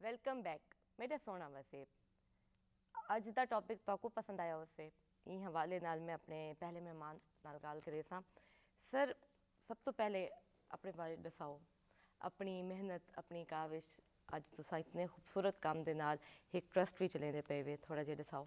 Welcome back ਮੇਰੇ ਸੋਹਣਾ ਵਸੇ। ਅੱਜ ਦਾ ਟੌਪਿਕ ਤੁਹਾਨੂੰ ਪਸੰਦ ਆਇਆ ਉਸੇ ਇਹ ਹਵਾਲੇ ਨਾਲ ਮੈਂ ਆਪਣੇ ਪਹਿਲੇ ਮਹਿਮਾਨ ਨਾਲ ਗੱਲ ਕਰੇ ਸਾਂ। ਸਰ ਸਭ ਤੋਂ ਪਹਿਲੇ ਆਪਣੇ ਬਾਰੇ ਦੱਸਾਓ, ਆਪਣੀ ਮਿਹਨਤ, ਆਪਣੀ ਕਾਵਿਸ਼, ਅੱਜ ਤੁਸੀਂ ਇਤਨੇ ਖੂਬਸੂਰਤ ਕੰਮ ਦੇ ਨਾਲ ਇੱਕ ਟਰਸਟ ਵੀ ਚਲਾਉਂਦੇ ਪਏ ਵੇ, ਥੋੜਾ ਜਿਹਾ ਦੱਸਾਓ।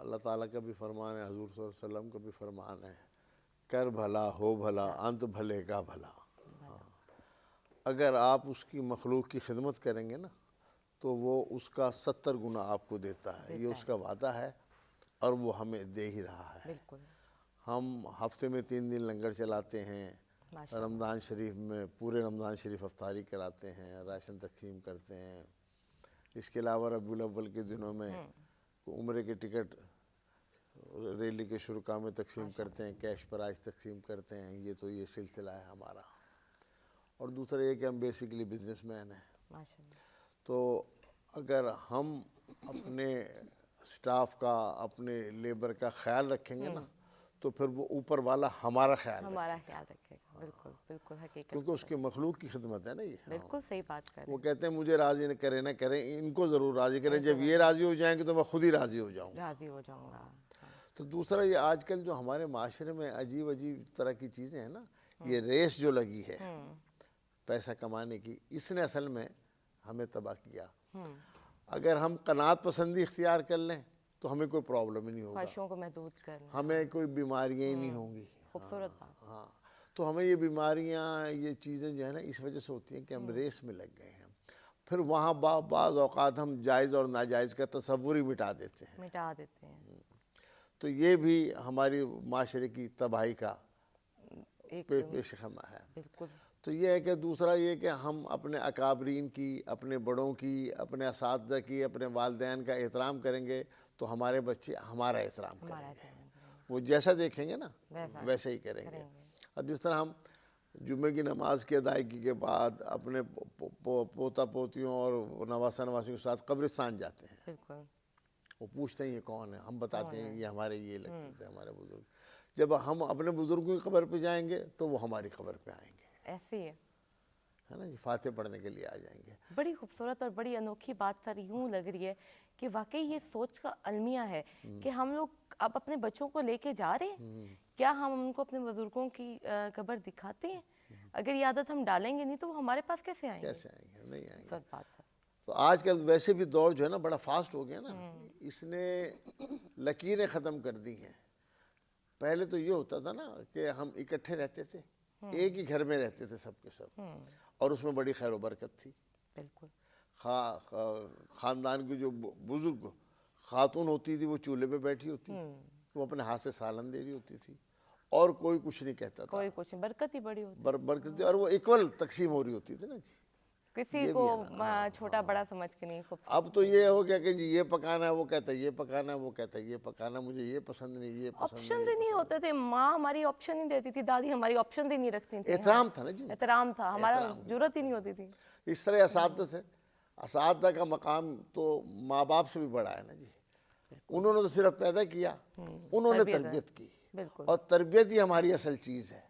اللہ تعالیٰ کا بھی فرمان ہے, حضور صلی اللہ علیہ وسلم کا بھی فرمان ہے, کر بھلا ہو بھلا انت بھلے کا بھلا. ہاں, اگر آپ اس کی مخلوق کی خدمت کریں گے نا تو وہ اس کا 70 گنا آپ کو دیتا ہے. یہ اس کا وعدہ ہے اور وہ ہمیں دے ہی رہا ہے. بالکل. ہم ہفتے میں 3 دن لنگر چلاتے ہیں, رمضان شریف میں پورے رمضان شریف افطاری کراتے ہیں, راشن تقسیم کرتے ہیں. اس کے علاوہ ربیع الاول کے دنوں میں عمرے کے ٹکٹ ریلی کے شرکا میں تقسیم کرتے ہیں, کیش پرائز تقسیم کرتے ہیں. یہ سلسلہ ہے ہمارا. اور دوسرا یہ کہ ہم بیسیکلی بزنس مین ہیں. ماشاء اللہ. تو اگر ہم اپنے سٹاف کا, اپنے لیبر کا خیال رکھیں گے نا تو پھر وہ اوپر والا ہمارا خیال رکھے گا. بالکل بالکل حقیقت. کیونکہ اس کے مخلوق کی خدمت ہے نا یہ. بالکل صحیح بات کر رہے وہ کہتے ہیں مجھے راضی نہ کریں نہ کریں, ان کو ضرور راضی کریں. جب یہ راضی ہو جائیں گے تو میں خود ہی راضی ہو جاؤں گا. راضی ہو جاؤں گا. تو دوسرا یہ آج کل جو ہمارے معاشرے میں عجیب طرح کی چیزیں ہیں نا, یہ ریس جو لگی ہے پیسہ کمانے کی, اس نے اصل میں ہمیں تباہ کیا. اگر ہم قناعت پسندی اختیار کر لیں تو ہمیں کوئی پرابلم ہی نہیں ہوگا, خواہشوں کو محدود کرنا. ہمیں کوئی بیماریاں ہی نہیں ہوں گی. خوبصورت بات. ہاں, تو ہمیں یہ بیماریاں, یہ چیزیں جو ہے نا اس وجہ سے ہوتی ہیں کہ ہم ریس میں لگ گئے ہیں. پھر وہاں بعض اوقات ہم جائز اور ناجائز کا تصور ہی مٹا دیتے ہیں. تو یہ بھی ہماری معاشرے کی تباہی کا پیش خیمہ ہے. بالکل. تو یہ ہے کہ دوسرا یہ کہ ہم اپنے اکابرین کی, اپنے بڑوں کی, اپنے اساتذہ کی, اپنے والدین کا احترام کریں گے تو ہمارے بچے ہمارا احترام کریں گے. وہ جیسا دیکھیں گے نا ویسے ہی کریں گے. اب جس طرح ہم جمعے کی نماز کی ادائیگی کے بعد اپنے پوتا پوتیوں اور نواسہ نواسیوں کے ساتھ قبرستان جاتے ہیں, بالکل. وہ پوچھتے ہیں یہ کون ہے, ہم بتاتے ہیں یہ ہمارے یہ لگتے تھے ہمارے بزرگ. جب ہم اپنے بزرگوں کی قبر پہ جائیں گے تو وہ ہماری قبر پہ آئیں گے. ایسے ہی ہے نا جی, فاتح پڑھنے کے لیے آ جائیں گے. بڑی خوبصورت اور بڑی انوکھی بات سر یوں لگ رہی ہے کہ واقعی یہ سوچ کا المیہ ہے کہ ہم لوگ اب اپنے بچوں کو لے کے جا رہے ہیں. کیا ہم ان کو اپنے بزرگوں کی قبر دکھاتے ہیں؟ اگر یہ عادت ہم ڈالیں گے نہیں تو وہ ہمارے پاس کیسے آئیں گے؟ کیسے آئیں گے؟ نہیں آئیں گے. سچ بات ہے. تو آج کل ویسے بھی دور جو ہے نا بڑا فاسٹ ہو گیا نا, اس نے لکیریں ختم کر دی ہیں. پہلے تو یہ ہوتا تھا نا کہ ہم اکٹھے رہتے تھے, ایک ہی گھر میں رہتے تھے سب کے سب, اور اس میں بڑی خیر و برکت تھی. بالکل. خاندان کی جو بزرگ خاتون ہوتی تھی وہ چولہے پہ بیٹھی ہوتی تھی, وہ اپنے ہاتھ سے سالن دے رہی ہوتی تھی اور کوئی کچھ نہیں کہتا تھا. کوئی کچھ نہیں, برکت ہی بڑی ہوتی. برکت تھی, اور وہ ایکول تقسیم ہو رہی ہوتی تھی نا جی. کسی کو چھوٹا بڑا سمجھ کے نہیں. اب تو یہ ہو گیا کہ جی یہ پکانا ہے, وہ کہتا ہے یہ پکانا ہے, وہ کہتا ہے یہ پکانا, مجھے یہ پسند نہیں, یہ پسند نہیں. آپشن ہی نہیں ہوتے تھے. ماں ہماری آپشن نہیں دیتی تھی, دادی ہماری آپشن ہی نہیں رکھتی تھی. احترام تھا نا جی, احترام تھا, ہمارا ضرورت ہی نہیں ہوتی تھی. اس طرح اساتذہ تھے. اساتذہ کا مقام تو ماں باپ سے بھی بڑا ہے نا جی. انہوں نے تو صرف پیدا کیا, انہوں نے تربیت کی, اور تربیت ہی ہماری اصل چیز ہے.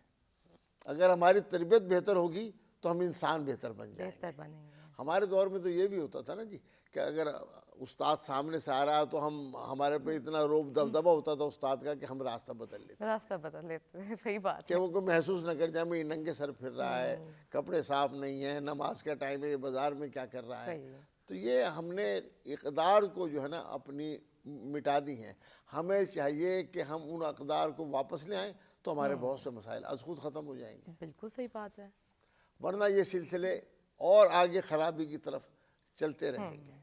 اگر ہماری تربیت بہتر ہوگی تو ہم انسان بہتر بن جائیں گے. ہمارے دور میں تو یہ بھی ہوتا تھا نا جی کہ اگر استاد سامنے سے آ رہا ہے تو ہمارے پہ اتنا روب دبدبا ہوتا تھا استاد کا کہ ہم راستہ بدل لیتے. صحیح بات. کہ وہ کوئی محسوس نہ کر جائے میں ننگے سر پھر رہا ہے, کپڑے صاف نہیں ہیں, نماز کا ٹائم ہے, یہ بازار میں کیا کر رہا ہے. تو یہ ہم نے اقدار کو جو ہے نا اپنی مٹا دی ہیں. ہمیں چاہیے کہ ہم ان اقدار کو واپس لے آئیں تو ہمارے بہت سے مسائل از خود ختم ہو جائیں گے. بالکل صحیح بات ہے. ورنہ یہ سلسلے اور آگے خرابی کی طرف چلتے رہیں گے.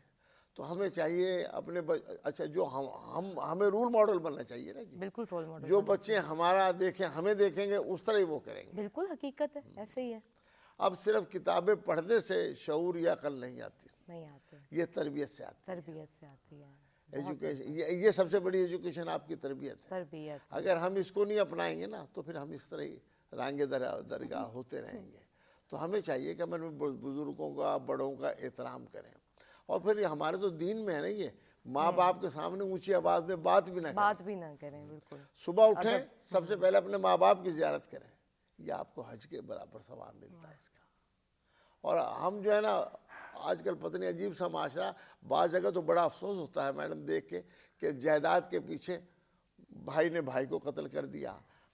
تو ہمیں چاہیے اپنے اچھا جو ہمیں رول ماڈل بننا چاہیے نا جی. بالکل رول ماڈل. جو بچے ہمارا دیکھیں, ہمیں دیکھیں گے, اس طرح ہی وہ کریں گے. بالکل حقیقت ہے, ایسے ہی ہے. اب صرف کتابیں پڑھنے سے شعور یا عقل نہیں آتی, نہیں آتے. یہ تربیت سے آتی. تربیت سے آتی ہے. ایجوکیشن, یہ سب سے بڑی ایجوکیشن آپ کی تربیت ہے. تربیت. اگر ہم اس کو نہیں اپنائیں گے نا تو پھر ہم اس طرح ہی رانگے درگاہ ہوتے رہیں گے. تو ہمیں چاہیے کہ ہم بزرگوں کا, بڑوں کا احترام کریں. اور پھر ہمارے تو دین میں ہے نا یہ, ماں باپ کے سامنے اونچی آواز میں بات بھی نہ کریں. بالکل. صبح اٹھیں سب سے پہلے اپنے ماں باپ کی زیارت کریں, یہ آپ کو حج کے برابر ثواب ملتا ہے اس کا. اور ہم جو ہے نا آج کل پتہ نہیں عجیب سا معاشرہ, بعض جگہ تو بڑا افسوس ہوتا ہے میڈم دیکھ کے کہ جائیداد کے پیچھے بھائی نے بھائی کو قتل کر دیا,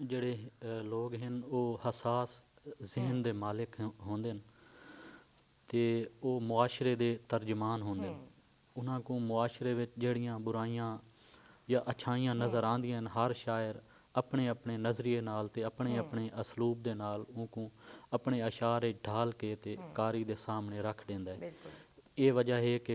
ਜਿਹੜੇ ਲੋਕ ਹਨ ਉਹ ਹਸਾਸ ਜ਼ਿਹਨ ਦੇ ਮਾਲਿਕ ਹੁੰਦੇ ਨੇ ਅਤੇ ਉਹ ਮੁਆਸ਼ਰੇ ਦੇ ਤਰਜਮਾਨ ਹੁੰਦੇ ਨੇ। ਉਹਨਾਂ ਕੋਲ ਮੁਆਸ਼ਰੇ ਵਿੱਚ ਜਿਹੜੀਆਂ ਬੁਰਾਈਆਂ ਜਾਂ ਅੱਛਾਈਆਂ ਨਜ਼ਰ ਆਉਂਦੀਆਂ ਨੇ, ਹਰ ਸ਼ਾਇਰ ਆਪਣੇ ਆਪਣੇ ਨਜ਼ਰੀਏ ਨਾਲ ਅਤੇ ਆਪਣੇ ਆਪਣੇ ਅਸਲੂਬ ਦੇ ਨਾਲ ਉਹ ਕੋ ਆਪਣੇ ਅਸ਼ਾਰੇ ਢਾਲ ਕੇ ਅਤੇ ਕਾਰੀ ਦੇ ਸਾਹਮਣੇ ਰੱਖ ਦਿੰਦਾ ਹੈ। ਇਹ ਵਜ੍ਹਾ ਹੈ ਕਿ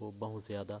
ਉਹ ਬਹੁਤ ਜ਼ਿਆਦਾ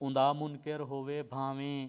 ਉਂਦਾ ਮੁਨਕਿਰ ਹੋਵੇ ਭਾਵੇਂ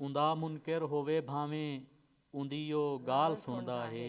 ਉਂਦਾ ਮੁਨਕਿਰ ਹੋਵੇ ਭਾਵੇਂ ਉਹਦੀ ਉਹ ਗਾਲ ਸੁਣਦਾ ਹੈ।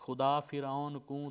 ਖੁਦਾ ਫਿਰੌਨ ਕੂ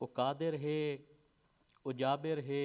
ਉਹ ਕਾਦਰ ਹੈ, ਉਹ ਜਾਬਿਰ ਹੈ,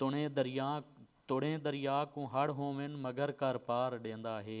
ਤੁਣੇ ਦਰਿਆ ਕੋ ਹੜ ਹੋਵਨ ਮਗਰ ਕਰ ਪਾਰ ਦੇਂਦਾ ਹੈ।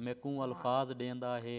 ਮੈਕੂ ਅਲਫਾਜ਼ ਦੇਂਦਾ ਹੈ,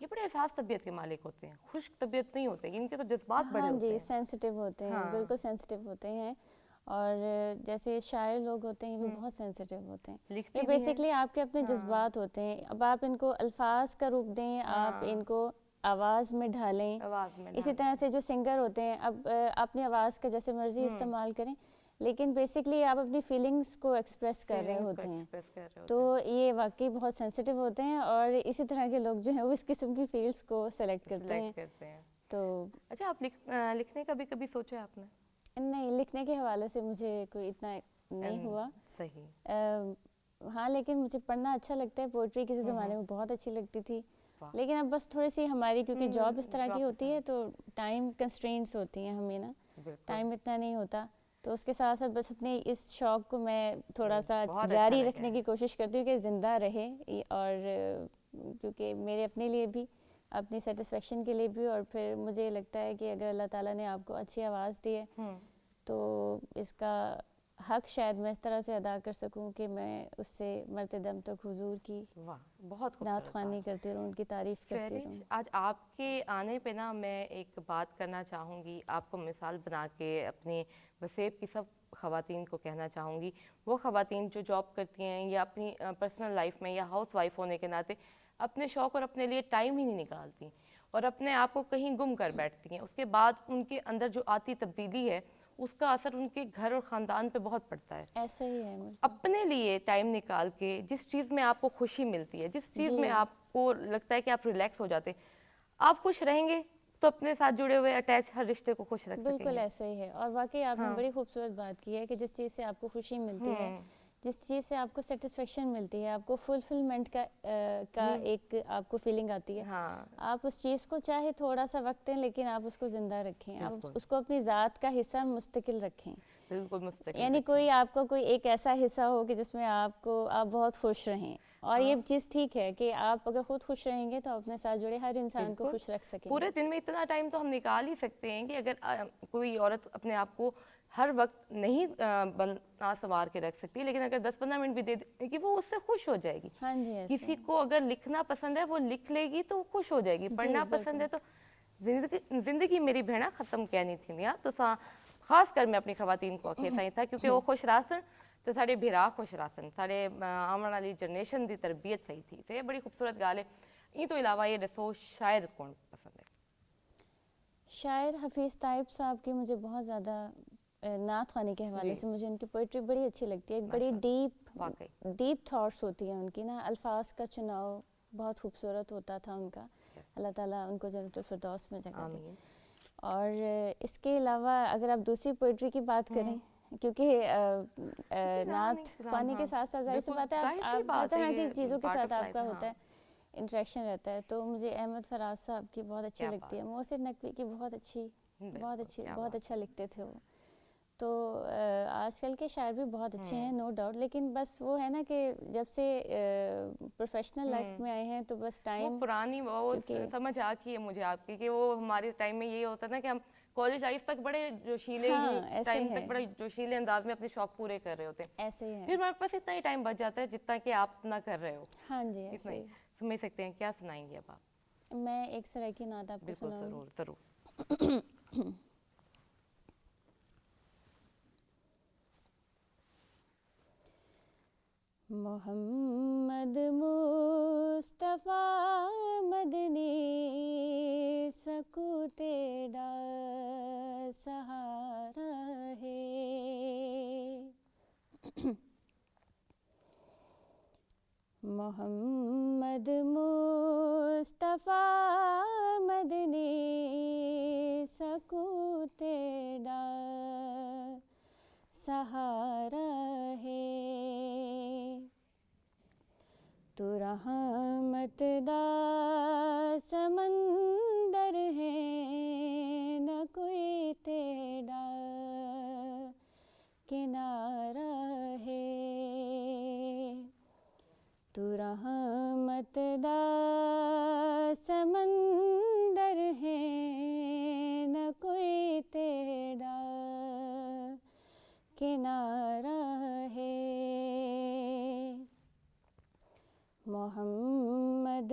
یہ بڑے احساس طبیعت کے مالک ہوتے ہیں, خشک طبیعت نہیں ہوتے, ان کے تو جذبات بڑے ہاں ہوتے جی ہیں. سینسٹیو ہوتے ہیں, بالکل سینسٹیو ہوتے ہیں. اور جیسے شاعر لوگ ہوتے ہیں یہ بھی بہت سینسٹیو ہوتے ہیں. یہ بیسکلی آپ کے اپنے جذبات ہوتے ہیں. اب آپ ان کو الفاظ کا روپ دیں, آپ ان کو آواز میں ڈھالیں. اسی طرح سے جو سنگر ہوتے ہیں, اب اپنی آواز کا جیسے مرضی استعمال کریں, لیکن بیسکلی آپ اپنی فیلنگس کو ایکسپریس کر رہے ہوتے ہیں. تو یہ واقعی بہت سینسٹیو ہوتے ہیں, اور اسی طرح کے لوگ جو ہیں وہ اس قسم کی فیلڈس کو سلیکٹ کرتے ہیں. تو اچھا, آپ لکھنے کا بھی کبھی سوچا ہے آپ نے؟ نہیں, لکھنے کے حوالے سے مجھے کوئی اتنا نہیں ہوا. صحیح. ہاں, لیکن مجھے پڑھنا اچھا لگتا ہے. پوئٹری کسی زمانے میں بہت اچھی لگتی تھی, لیکن اب بس تھوڑی سی ہماری کیونکہ جاب اس طرح کی ہوتی ہے تو ٹائم کنسٹرینٹس ہوتی ہیں ہمیں نا, ٹائم اتنا نہیں ہوتا. تو اس کے ساتھ ساتھ بس اپنے اس شوق کو میں تھوڑا سا جاری رکھنے کی کوشش کرتی ہوں کہ زندہ رہے, اور کیونکہ میرے اپنے لیے بھی, اپنی سیٹسفیکشن کے لیے بھی, اور پھر مجھے لگتا ہے کہ اگر اللہ تعالیٰ نے آپ کو اچھی آواز دی ہے تو اس کا حق شاید میں اس طرح سے ادا کر سکوں کہ میں اس سے مرتے دم تک حضور کی بہت نعت خوانی کرتی رہوں, ان کی تعریف کرتی رہوں. آج آپ کے آنے پہ نا میں ایک بات کرنا چاہوں گی, آپ کو مثال بنا کے اپنی وسیب کی سب خواتین کو کہنا چاہوں گی. وہ خواتین جو جاب کرتی ہیں یا اپنی پرسنل لائف میں یا ہاؤس وائف ہونے کے ناطے اپنے شوق اور اپنے لیے ٹائم ہی نہیں نکالتی اور اپنے آپ کو کہیں گم کر بیٹھتی ہیں, اس کے بعد ان کے اندر جو آتی تبدیلی ہے اس کا اثر ان کے گھر اور خاندان پہ بہت پڑتا ہے. ایسا ہی ہے. اپنے لیے ٹائم نکال کے جس چیز میں آپ کو خوشی ملتی ہے, جس چیز میں آپ کو لگتا ہے کہ آپ ریلیکس ہو جاتے, آپ خوش رہیں گے تو اپنے ساتھ جڑے ہوئے اٹیچ ہر رشتے کو خوش رکھ سکیں گے. بالکل ایسا ہی ہے. اور واقعی آپ نے بڑی خوبصورت بات کی ہے کہ جس چیز سے آپ کو خوشی ملتی ہے, جس چیز سے آپ کو سیٹسفیکشن ملتی ہے, آپ کو فلفلمنٹ کا ایک آپ کو فیلنگ آتی ہے, آپ اس چیز کو چاہے تھوڑا سا وقت دیں لیکن آپ اس کو زندہ رکھیں, آپ اس کو اپنی ذات کا حصہ مستقل رکھیں. بالکل مستقل, یعنی کوئی آپ کا کوئی ایک ایسا حصہ ہو کہ جس میں آپ بہت خوش رہیں. اور یہ چیز ٹھیک ہے کہ آپ اگر خود خوش رہیں گے تو اپنے ساتھ جڑے ہر انسان کو خوش رکھ سکیں. پورے دن میں اتنا ٹائم تو ہم نکال ہی سکتے ہیں کہ اگر کوئی عورت اپنے آپ کو ہر وقت نہیں بنا سنوار کے رکھ سکتی, لیکن اگر 10-15 منٹ بھی دے دے گی وہ اس سے خوش ہو جائے گی. ہاں جی, کسی کو اگر لکھنا پسند ہے وہ لکھ لے گی تو وہ خوش ہو جائے گی, پڑھنا پسند ہے تو زندگی میری بہنا ختم کہنی تھی نہیں تو خاص کر میں اپنی خواتین کو آخر سائیں تھا کیونکہ وہ خوش راسن تو ساڑے بھیرا خوش راسن, ساڑے آمن والی جنریشن دی تربیت صحیح تھی. تو یہ بڑی خوبصورت گال ہے. یہ تو علاوہ یہ دسو شاعر کون پسند ہے؟ شاعر حفیظ طائب صاحب کی مجھے بہت زیادہ نعت خوانی کے حوالے سے مجھے ان کی پوئٹری بڑی اچھی لگتی ہے. ایک بڑی ڈیپ تھاٹس ہوتی ہیں ان کی نا, الفاظ کا چناؤ بہت خوبصورت ہوتا تھا ان کا. اللہ تعالیٰ ان کو جنت الفردوس میں جگہ دے. اور اس کے علاوہ اگر آپ دوسری پوئٹری کی بات کریں, کیونکہ نعت خوانی کے ساتھ ساتھ ظاہر سی بات ہے آپ ہر طرح کی چیزوں کے ساتھ آپ کا ہوتا ہے, انٹریکشن رہتا ہے. تو مجھے احمد فراز صاحب کی بہت اچھی لگتی ہے. محسن نقوی کی بہت اچھا لکھتے تھے وہ. تو آج کل کے شاعر بھی بہت اچھے ہیں نو ڈاؤٹ, لیکن بس وہ ہے نا کہ جب سے پروفیشنل لائف میں آئے ہیں تو بس ٹائم پرانی وہ سمجھ آ کی ہے مجھے آپ کی کہ وہ ہمارے ٹائم میں یہ ہوتا نا کہ ہم کالج لائف تک بڑے جوشیلے ٹائم تک بڑے جوشیلے انداز میں اپنے شوق پورے کر رہے ہوتے ہیں. ایسے ہی ہے. پھر ہمارے پاس اتنا ہی ٹائم بچ جاتا ہے جتنا کہ آپ نہ کر رہے ہو. ہاں جی, ایسے ہی سمجھ سکتے ہیں. کیا سنائیں گے اب آپ؟ میں ایک سرائے کی نعت آپ کو سناؤں گی. بالکل ضرور. محمد مصطفیٰ مدنی سکو تیرا سہارا ہے. محمد مصطفیٰ مدنی سکو تیرا سہارا ہے. تو رحمت دا سمندر ہے نہ کوئی تیرا کنارہ ہے. تو رحمت دا سمندر ہے نہ کوئی تیرا کنارہ ہے. محمد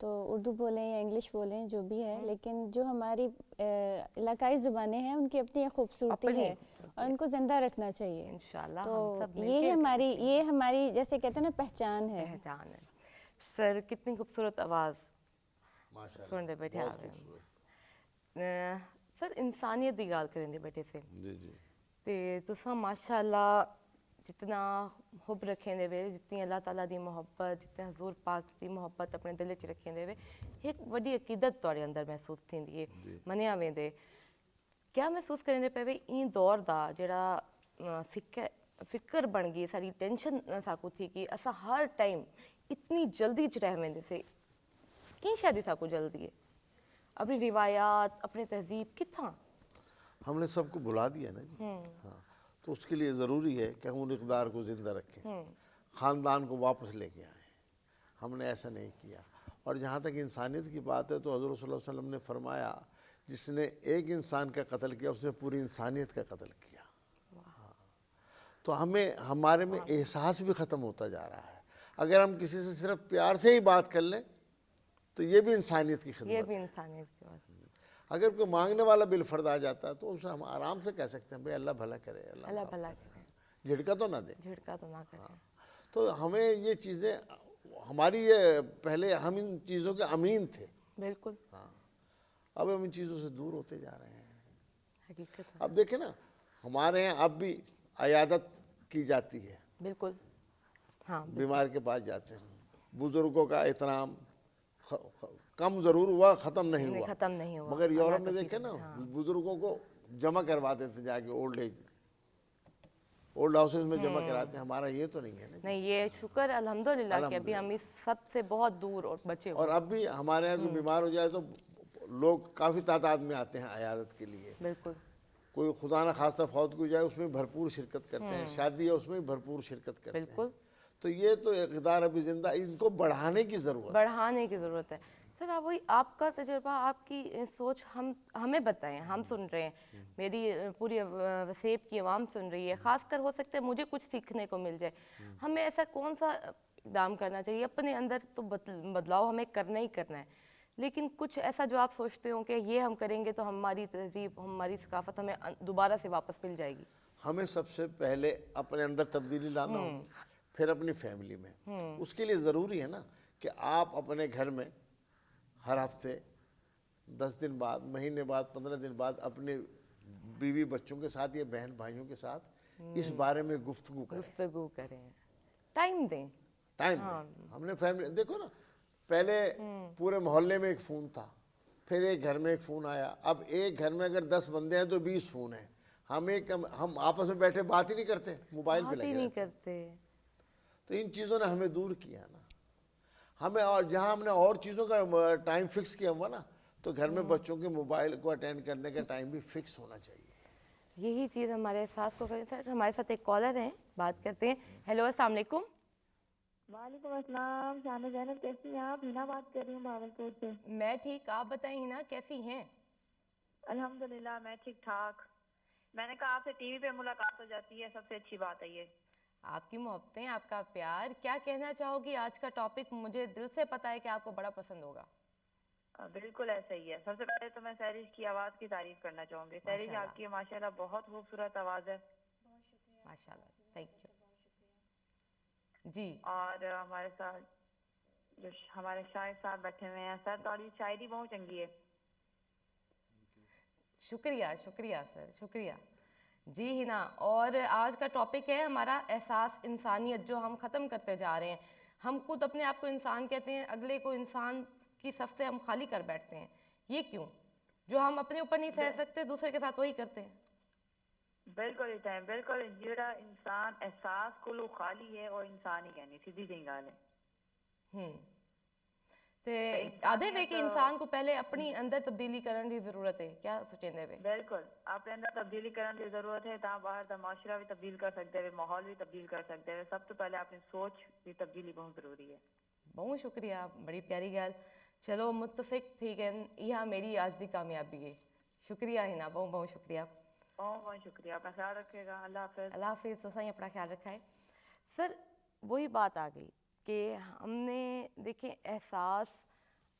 تو اردو بولیں یا انگلش بولیں جو بھی ہے، لیکن جو ہماری علاقائی زبانیں ہیں ان کی اپنی ایک خوبصورتی ہے اور ان کو زندہ رکھنا چاہیے. انشاءاللہ تو ہم سب مل یہ کے ہماری جیسے کہتے ہیں نا پہچان ہے. پہچان ہے. سر کتنی خوبصورت آواز سن رہے بیٹھے آ گئے. سر انسانیت دی گال کریں دے بیٹھے سے جی جی تے تساں ماشاءاللہ جتنا حب رکھیں دے وے، جتنی اللہ تعالیٰ دی محبت، جتنے حضور پاک دی محبت اپنے دل چ رکھیں دے وے، ایک وڈی عقیدت تواڈے اندر محسوس تھیندی ہے منیا ویندے. کیا محسوس کریں دے پے وے این دور دا جڑا فکر بن گئی ساری ٹینشن ساکو تھی کہ اسا ہر ٹائم اتنی جلدی چ رہ ویندے سے کی شادی ساکو جلدی ہے اپنی روایات اپنے تہذیب کتھاں ہم نے سب کو بلا دیا نا جی. ہاں تو اس کے لیے ضروری ہے کہ ہم ان اقدار کو زندہ رکھیں، خاندان کو واپس لے کے آئیں. ہم نے ایسا نہیں کیا. اور جہاں تک انسانیت کی بات ہے تو حضرت صلی اللہ علیہ وسلم نے فرمایا جس نے ایک انسان کا قتل کیا اس نے پوری انسانیت کا قتل کیا. تو ہمارے میں احساس بھی ختم ہوتا جا رہا ہے. اگر ہم کسی سے صرف پیار سے ہی بات کر لیں تو یہ بھی انسانیت کی یہ خدمت بھی ہے. انسانیت کی بات. اگر کوئی مانگنے والا بالفرد آ جاتا ہے تو اسے ہم آرام سے کہہ سکتے ہیں بھائی اللہ بھلا کرے، اللہ بھلا کرے، جھٹکا تو نہ دے. جھڑکا تو نہ کرے. تو ہمیں یہ چیزیں ہماری یہ پہلے ہم ان چیزوں کے امین تھے. بالکل اب ہم ان چیزوں سے دور ہوتے جا رہے ہیں. حقیقت. اب دیکھیں نا ہمارے ہیں اب بھی عیادت کی جاتی ہے، بالکل ہاں بیمار کے پاس جاتے ہیں. بزرگوں کا احترام کم ضرور ہوا، ختم نہیں ہوا. ختم نہیں ہوا. مگر یورپ میں دیکھیں نا بزرگوں کو جمع کروا دیتے جا کے اولڈ ہاؤسز میں جمع کراتے ہیں. ہمارا یہ تو نہیں ہے نا. نہیں یہ شکر الحمدللہ کہ ابھی ہم اس سب سے بہت دور اور بچے ہوئے. اور اب بھی ہمارے یہاں کوئی بیمار ہو جائے تو لوگ کافی تعداد میں آتے ہیں عیادت کے لیے. بالکل کوئی خدا نہ خواستہ فوت کو جائے اس میں بھرپور شرکت کرتے ہیں. شادی ہے اس میں بھرپور شرکت کرتے ہیں. بالکل. تو یہ تو اقدار ابھی زندہ، ان کو بڑھانے کی ضرورت ہے. بڑھانے کی ضرورت ہے. سر آپ وہی آپ کا تجربہ، آپ کی سوچ ہمیں بتائیں. ہم سن رہے ہیں، میری پوری وسیب کی عوام سن رہی ہے، خاص کر ہو سکتا ہے مجھے کچھ سیکھنے کو مل جائے. ہمیں ایسا کون سا اقدام کرنا چاہیے؟ اپنے اندر تو بدلاؤ ہمیں کرنا ہی کرنا ہے، لیکن کچھ ایسا جو آپ سوچتے ہوں کہ یہ ہم کریں گے تو ہماری تہذیب، ہماری ثقافت ہمیں دوبارہ سے واپس مل جائے گی. ہمیں سب سے پہلے اپنے اندر تبدیلی لانا ہو، پھر اپنی فیملی میں. اس کے لیے ضروری ہے نا کہ آپ اپنے گھر میں ہر ہفتے 10 دن بعد، مہینے بعد، 15 دن بعد اپنے بیوی بچوں کے ساتھ یا بہن بھائیوں کے ساتھ اس بارے میں گفتگو کریں. ٹائم دیں. ٹائم دیں. ہم نے فیملی دیکھو نا، پہلے پورے محلے میں ایک فون تھا، پھر ایک گھر میں ایک فون آیا. اب ایک گھر میں اگر 10 بندے ہیں تو 20 فون ہیں. ہم آپس میں بیٹھے بات ہی نہیں کرتے، موبائل پہ لگے نہیں رہتے. کرتے. تو ان چیزوں نے ہمیں دور کیا نا ہمیں. اور جہاں ہم نے اور چیزوں کا ٹائم فکس کیا ہوا نا، تو گھر میں بچوں کے موبائل کو اٹینڈ کرنے کا ٹائم بھی فکس ہونا چاہیے. یہی چیز ہمارے احساس کو کریں. سر ہمارے ساتھ ایک کالر ہیں، بات کرتے ہیں. ہیلو السلام علیکم. وعلیکم السلام. شان زینب کیسی ہیں آپ؟ ہینا بات کر رہی ہوں بھاولپور سے. میں ٹھیک، آپ بتائیں ہینا کیسی ہیں؟ الحمدللہ میں ٹھیک ٹھاک. میں نے کہا آپ سے ٹی وی پہ ملاقات ہو جاتی ہے، سب سے اچھی بات ہے یہ. آپ کی محبتیں، آپ کا پیار. کیا کہنا چاہو گی؟ آج کا ٹاپک مجھے دل سے پتا ہے کہ آپ کو بڑا پسند ہوگا. بالکل ایسا ہی ہے. سب سے پہلے تو میں سہرش کی آواز کی تعریف کرنا چاہوں گی. سہرش آپ کی ماشاءاللہ بہت خوبصورت آواز ہے. ماشاءاللہ، تھینک یو جی. اور ہمارے ساتھ جو ہمارے شاعر صاحب بیٹھے ہوئے ہیں سر، تھوڑی شاعری بہت چنگی ہے. شکریہ شکریہ سر، شکریہ. جی ہینا، اور آج کا ٹاپک ہے ہمارا احساس انسانیت، جو ہم ختم کرتے جا رہے ہیں. ہم خود اپنے آپ کو انسان کہتے ہیں، اگلے کو انسان کی صف سے ہم خالی کر بیٹھتے ہیں. یہ کیوں؟ جو ہم اپنے اوپر نہیں سہ سکتے دوسرے کے ساتھ وہی کرتے ہیں. بالکل ہی ٹائم، بالکل. جڑا انسان احساس کو خالی ہے اور انسان ہی کہنی سیدھی سی گل ہے. آدھے وے کہ انسان کو پہلے اپنی اندر تبدیلی کرنے کی ضرورت ہے. کیا سوچیں دے وے؟ بالکل اپنے اندر تبدیلی کرنے کی ضرورت ہے. تا باہر دا معاشرہ بھی تبدیل کر سکتے ہیں، ماحول بھی تبدیل کر سکتے ہیں. سب تو پہلے اپنی سوچ کی تبدیلی بہت ضروری ہے. بہت شکریہ، بڑی پیاری گل. چلو متفق تھی کہ یہ میری آج دی کامیابی ہے. شکریہ ہینا، بہت بہت شکریہ. بہت بہت شکریہ. اپنا خیال رکھے گا. اللہ حافظ. اللہ حافظ. تو صحیح اپنا خیال رکھا ہے. سر وہی بات آ گئی کہ ہم نے دیکھیں احساس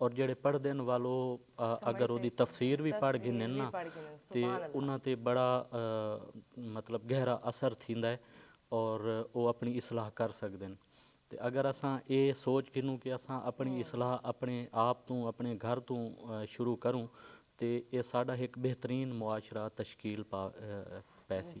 ਔਰ ਜਿਹੜੇ ਪੜ੍ਹਦੇ ਨੇ ਵਾਲੋ ਅਗਰ ਉਹਦੀ ਤਫਸੀਰ ਵੀ ਪੜ੍ਹ ਗਏ ਨੇ ਨਾ ਤੇ ਉਹਨਾਂ ਤੇ ਬੜਾ ਮਤਲਬ ਗਹਿਰਾ ਅਸਰ ਥੀਂਦਾ ਹੈ ਔਰ ਉਹ ਆਪਣੀ ਇਸਲਾਹ ਕਰ ਸਕਦੇ ਨੇ। ਤੇ ਅਗਰ ਅਸਾਂ ਇਹ ਸੋਚ ਕਿਨੂੰ ਕਿ ਅਸਾਂ ਆਪਣੀ ਇਸਲਾਹ ਆਪਣੇ ਆਪ ਤੋਂ ਆਪਣੇ ਘਰ ਤੋਂ ਸ਼ੁਰੂ ਕਰੂੰ ਤੇ ਇਹ ਸਾਡਾ ਇੱਕ ਬਿਹਤਰੀਨ ਮੁਆਸ਼ਰਾ ਤਸ਼ਕੀਲ ਪੈਸੀ।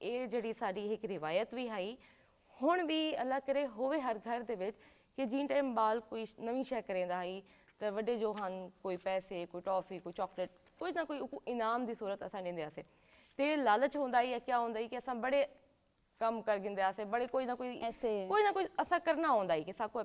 ਇਹ ਜਿਹੜੀ ਸਾਡੀ ਇੱਕ ਰਿਵਾਇਤ ਵੀ ਹੈ ਹੁਣ ਵੀ ਅੱਲਾ ਕਰੇ ਹੋਵੇ ਹਰ ਘਰ ਦੇ ਵਿੱਚ ਕਿ ਜਿਨ ਟਾਈਮ ਬਾਲ ਕੋਈ ਨਵੀਂ ਸ਼ੈ ਕਰੇਂਦਾ ਹੈ ਤਾਂ ਵੱਡੇ ਜੋ ਹਨ ਕੋਈ ਪੈਸੇ ਕੋਈ ਟੌਫੀ ਕੋਈ ਚਾਕਲੇਟ ਕੋਈ ਨਾ ਕੋਈ ਇਨਾਮ ਦੀ ਸੂਰਤ ਅਸਾਂ ਦਿੰਦੇ ਸੇ ਤੇ ਲਾਲਚ ਹੁੰਦਾ ਹੀ ਕਿਆ ਹੁੰਦਾ ਹੀ ਕਿ ਅਸਾਂ ਬੜੇ ਕੰਮ ਕਰ ਗਿੰਦੇ ਸੇ ਬੜੇ ਕੋਈ ਨਾ ਕੋਈ ਅਸਾਂ ਕਰਨਾ ਹੁੰਦਾ ਹੀ ਕਿ ਸਾਕੋ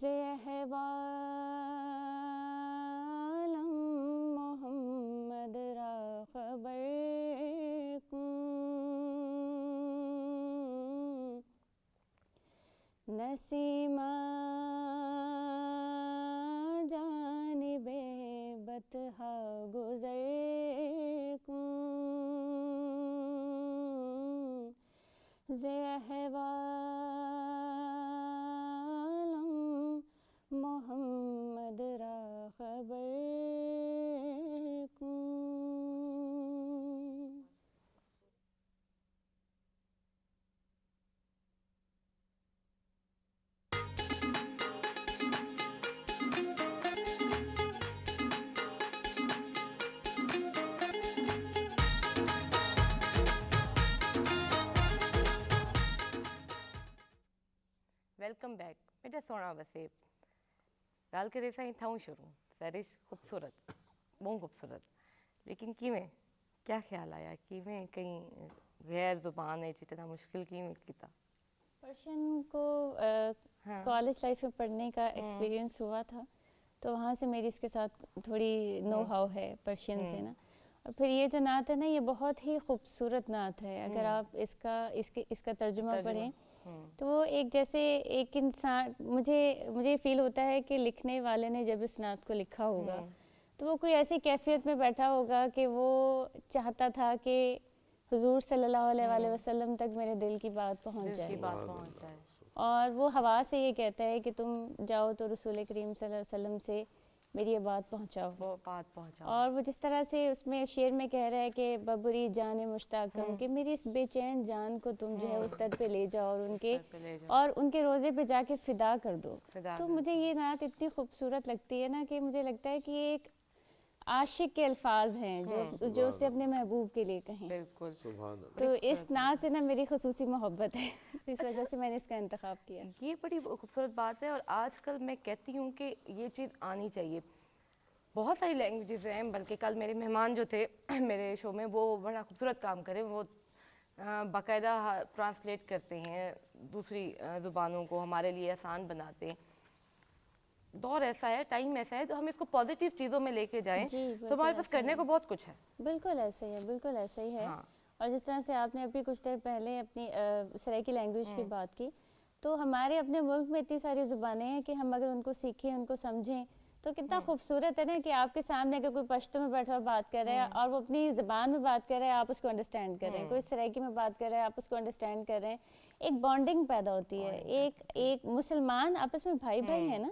زے احوالم محمد را خبر کن، نسیمہ جانب بطحا گزر کن، زے احوالم محمد را خبر کن. ویلکم بیک میرا سونا وسیب گل کرے سائیں تھاؤں شروع سرش خوبصورت بہت خوبصورت لیکن کیویں کیا خیال آیا کیویں کہیں غیر زبان ہے جتنا مشکل کیویں کیتا؟ پرشین کو کالج لائف میں پڑھنے کا ایکسپیرینس ہوا تھا تو وہاں سے میری اس کے ساتھ تھوڑی نو ہاؤ ہے پرشین سے نا. اور پھر یہ جو نعت ہے نا یہ بہت ہی خوبصورت نعت ہے. اگر آپ اس کا ترجمہ پڑھیں تو وہ ایک جیسے ایک انسان مجھے فیل ہوتا ہے کہ لکھنے والے نے جب اس نعت کو لکھا ہوگا تو وہ کوئی ایسی کیفیت میں بیٹھا ہوگا کہ وہ چاہتا تھا کہ حضور صلی اللہ علیہ وآلہ وسلم تک میرے دل کی بات پہنچ جائے. اور وہ ہوا سے یہ کہتا ہے کہ تم جاؤ تو رسول کریم صلی اللہ علیہ وسلم سے میری یہ بات پہنچاؤ. اور وہ جس طرح سے اس میں شعر میں کہہ رہا ہے کہ ببری جان مشتاقم کہ میری اس بے چین جان کو تم جو ہے اس در پہ لے جاؤ اور ان کے روزے پہ جا کے فدا کر دو. تو مجھے یہ نعت اتنی خوبصورت لگتی ہے نا کہ مجھے لگتا ہے کہ یہ ایک عاشق کے الفاظ ہیں جو اسے اپنے محبوب کے لیے کہیں. بالکل تو اس نعت سے نا میری خصوصی محبت ہے اس وجہ سے میں نے اس کا انتخاب کیا. یہ بڑی خوبصورت بات ہے اور آج کل میں کہتی ہوں کہ یہ چیز آنی چاہیے. بہت ساری لینگویجز ہیں بلکہ کل میرے مہمان جو تھے میرے شو میں وہ بڑا خوبصورت کام کرے. وہ باقاعدہ ٹرانسلیٹ کرتے ہیں دوسری زبانوں کو ہمارے لیے آسان بناتے ہیں. دور ایسا ہے ٹائم ایسا ہے تو ہم اس کو پازیٹیو چیزوں میں لے کے جائیں تو ہمارے پاس کرنے کو بہت کچھ ہے. بالکل ایسے ہی ہے بالکل ایسا ہی ہے. اور جس طرح سے آپ نے ابھی کچھ دیر پہلے اپنی سرائیکی لینگویج کی بات کی تو ہمارے اپنے ملک میں اتنی ساری زبانیں ہیں کہ ہم اگر ان کو سیکھیں ان کو سمجھیں تو کتنا خوبصورت ہے نا کہ آپ کے سامنے اگر کوئی پشتو میں بیٹھا بات کر رہا ہے اور وہ اپنی زبان میں بات کر رہا ہے آپ اس کو انڈرسٹینڈ کر رہے ہیں. کوئی سرائیکی میں بات کر رہا ہے آپ اس کو انڈرسٹینڈ کر رہے ہیں. ایک بانڈنگ پیدا ہوتی ہے. ایک مسلمان آپس میں بھائی بھائی ہیں نا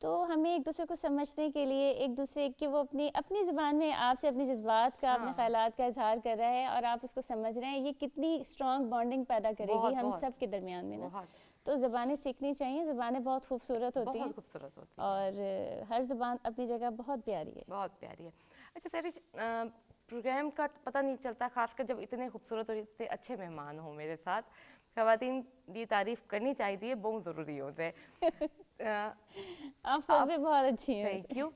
تو ہمیں ایک دوسرے کو سمجھنے کے لیے ایک دوسرے کہ وہ اپنی زبان میں آپ سے اپنی جذبات کا اپنے خیالات کا اظہار کر رہا ہے اور آپ اس کو سمجھ رہے ہیں یہ کتنی اسٹرانگ بانڈنگ پیدا کرے گی ہم سب کے درمیان میں نا. تو زبانیں سیکھنی چاہیے. زبانیں بہت خوبصورت ہوتی ہیں اور ہر زبان اپنی جگہ بہت پیاری ہے. بہت پیاری ہے. اچھا سرش پروگرام کا پتہ نہیں چلتا خاص کر جب اتنے خوبصورت اور اتنے اچھے مہمان ہوں میرے ساتھ. خواتین کی تعریف کرنی چاہیے بہت ضروری ہوتا ہے. آپ خود بھی بہت اچھی ہیں. Thank you.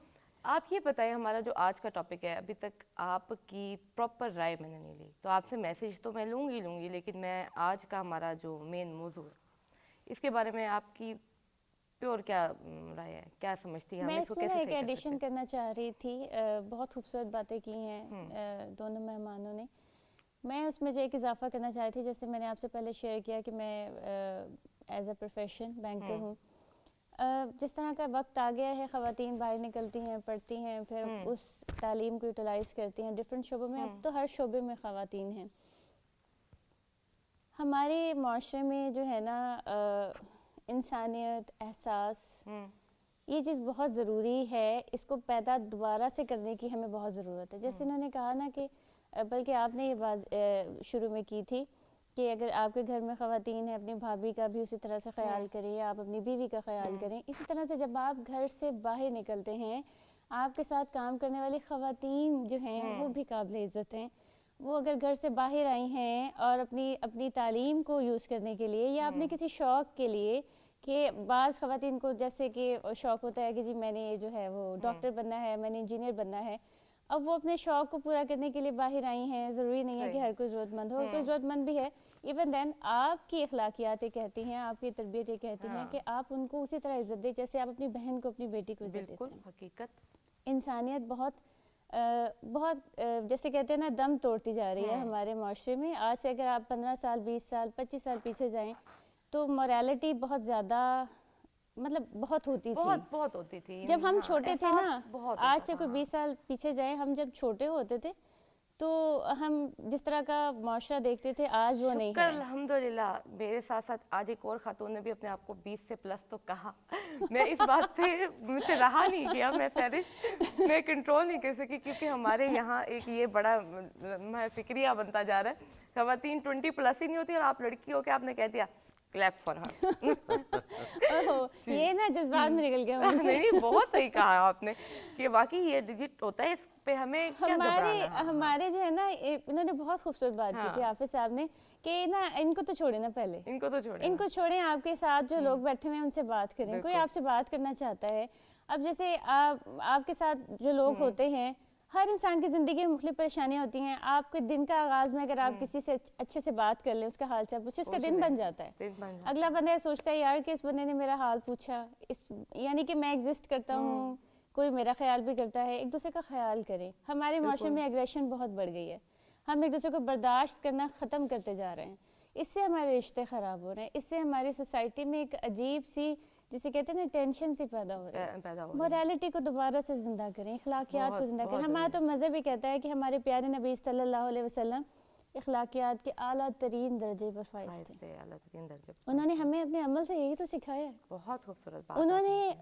آپ یہ بتائیں ہمارا جو آج کا ٹاپک ہے ابھی تک آپ کی پراپر رائے میں نے نہیں لی تو آپ سے میسیج تو میں لوں گی لیکن میں آج کا ہمارا جو مین موضوع ہے اس کے بارے میں آپ کی پیور کیا رائے ہے کیا سمجھتی ہیں؟ میں اس میں ایک ایڈیشن کرنا چاہ رہی تھی. بہت خوبصورت باتیں کی ہیں دونوں مہمانوں نے. میں اس میں جو ایک اضافہ کرنا چاہ رہی تھی جیسے میں نے آپ سے پہلے شیئر کیا کہ میں ایز اے پروفیشن بینکر ہوں. جس طرح کا وقت آ گیا ہے خواتین باہر نکلتی ہیں پڑھتی ہیں پھر اس تعلیم کو یوٹیلائز کرتی ہیں ڈفرینٹ شعبوں میں. اب تو ہر شعبے میں خواتین ہیں. ہمارے معاشرے میں جو ہے نا انسانیت احساس یہ چیز بہت ضروری ہے. اس کو پیدا دوبارہ سے کرنے کی ہمیں بہت ضرورت ہے. جیسے انہوں نے کہا نا کہ بلکہ آپ نے یہ بات شروع میں کی تھی کہ اگر آپ کے گھر میں خواتین ہیں اپنی بھابھی کا بھی اسی طرح سے خیال کریں آپ اپنی بیوی کا خیال کریں. اسی طرح سے جب آپ گھر سے باہر نکلتے ہیں آپ کے ساتھ کام کرنے والی خواتین جو ہیں وہ بھی قابل عزت ہیں. وہ اگر گھر سے باہر آئی ہیں اور اپنی تعلیم کو یوز کرنے کے لیے یا اپنے کسی شوق کے لیے کہ بعض خواتین کو جیسے کہ شوق ہوتا ہے کہ جی میں نے جو ہے وہ ڈاکٹر بننا ہے میں نے انجینئر بننا ہے. اب وہ اپنے شوق کو پورا کرنے کے لیے باہر آئی ہیں. ضروری نہیں ہے کہ ہر کوئی ضرورت مند ہو. کوئی ضرورت مند بھی ہے ایون دین آپ کی اخلاقیات یہ کہتی ہیں, آپ کی تربیت یہ کہتی ہیں کہ آپ ان کو اسی طرح عزت دیں جیسے آپ اپنی بہن کو, اپنی بیٹی کو عزت دیتے بالکل ہیں. حقیقت. انسانیت بہت جیسے کہتے ہیں نا دم توڑتی جا رہی ہے ہمارے معاشرے میں. آج سے اگر آپ 15 سال 20 سال 25 سال پیچھے جائیں تو مورالٹی بہت زیادہ مطلب بہت ہوتی تھی. بہت ہوتی تھی جب ہم چھوٹے تھے نا, بہت آج سے کوئی 20 سال پیچھے جائیں, ہم جب چھوٹے ہوتے تھے تو ہم جس طرح کا معاشرہ دیکھتے تھے آج وہ نہیں شکر ہے. الحمدللہ. میرے ساتھ ساتھ آج ایک اور خاتون نے بھی اپنے آپ کو 20 سے پلس تو کہا. میں اس بات سے مجھ سے رہا نہیں گیا, میں سہرش میں کنٹرول نہیں کر سکی کیونکہ ہمارے یہاں ایک یہ بڑا فکریہ بنتا جا رہا ہے, خواتین 20 پلس ہی نہیں ہوتی اور آپ لڑکی ہو کے آپ نے کہہ دیا کلیپ فار ہر. یہ نا جذبات میں نکل گیا مجھ سے. نہیں بہت صحیح کہا آپ نے کہ واقعی یہ ڈیجٹ ہوتا ہے, اس پہ ہمیں کیا گھبرانا. ہمارے جو ہے نا انہوں نے بہت خوبصورت بات کی تھی حافظ صاحب نے کہ نا ان کو تو چھوڑیں نا, پہلے ان کو تو چھوڑیں, ان کو چھوڑیں, آپ کے ساتھ جو لوگ بیٹھے ہوئے ہیں ان سے بات کریں. کوئی آپ سے بات کرنا چاہتا ہے, اب جیسے آپ کے ساتھ جو لوگ ہوتے ہیں, ہر انسان کی زندگی میں مختلف پریشانیاں ہوتی ہیں. آپ کے دن کا آغاز میں اگر آپ کسی سے اچھے سے بات کر لیں, اس کا حال چال پوچھیں, اس کا دن بن جاتا ہے. اگلا بندہ سوچتا ہے یار کہ اس بندے نے میرا حال پوچھا, یعنی کہ میں ایگزسٹ کرتا ہوں, کوئی میرا خیال بھی کرتا ہے. ایک دوسرے کا خیال کریں. ہمارے معاشرے میں ایگریشن بہت بڑھ گئی ہے, ہم ایک دوسرے کو برداشت کرنا ختم کرتے جا رہے ہیں. اس سے ہمارے رشتے خراب ہو رہے ہیں, اس سے ہماری سوسائٹی میں ایک عجیب سی جسے کہتے ہیں نا ٹینشن سی پیدا ہو رہی ہے. مورالٹی کو دوبارہ سے زندہ کریں, اخلاقیات کو زندہ کریں. ہمارا تو مذہب بھی کہتا ہے کہ ہمارے پیارے نبی صلی اللہ علیہ وسلم اخلاقیات کے اعلیٰ ترین درجے پر فائز تھے. انہوں نے ہمیں اپنے عمل سے یہی تو سکھایا ہے. بہت خوبصورت بات.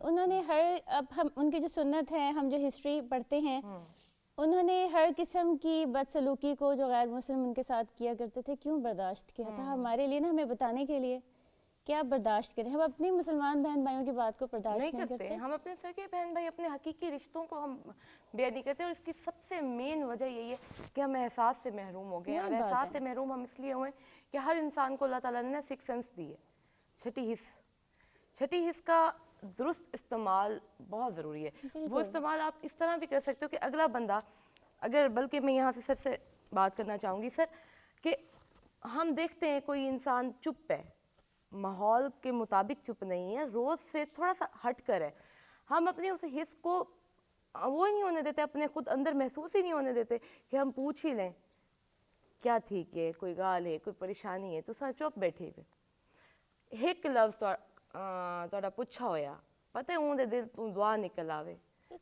انہوں نے اب ہم ان کی جو سنت ہے, ہم جو ہسٹری پڑھتے ہیں, انہوں نے ہر قسم کی بدسلوکی کو جو غیر مسلم ان کے ساتھ کیا کرتے تھے کیوں برداشت کیا تھا. ہمارے لیے نا, ہمیں بتانے کے لیے کہ آپ برداشت کریں. ہم اپنی مسلمان بہن بھائیوں کی بات کو برداشت نہیں کرتے. ہم اپنے سگے بہن بھائی, اپنے حقیقی رشتوں کو ہم بیان نہیں کرتے, اور اس کی سب سے مین وجہ یہی ہے کہ ہم احساس سے محروم ہو گئے ہیں. اور احساس سے محروم ہم اس لیے ہوئے کہ ہر انسان کو اللہ تعالیٰ نے 6 سینس دی ہے. چھٹی حس کا درست استعمال بہت ضروری ہے. وہ استعمال آپ اس طرح بھی کر سکتے ہو کہ اگلا بندہ, اگر بلکہ میں یہاں سے سر سے بات کرنا چاہوں گی سر, کہ ہم دیکھتے ہیں کوئی انسان چپ ہے, ماحول کے مطابق چپ نہیں ہے, روز سے تھوڑا سا ہٹ کر ہے, ہم اپنے اس حص کو وہ نہیں ہونے دیتے, اپنے خود اندر محسوس ہی نہیں ہونے دیتے کہ ہم پوچھ ہی لیں کیا ٹھیک ہے, کوئی گال ہے, کوئی پریشانی ہے, تو سر چپ بیٹھے ہوئے. ایک لفظ تھوڑا پوچھا ہویا, پتہ ہے اون دے دل تو دعا نکل آوے,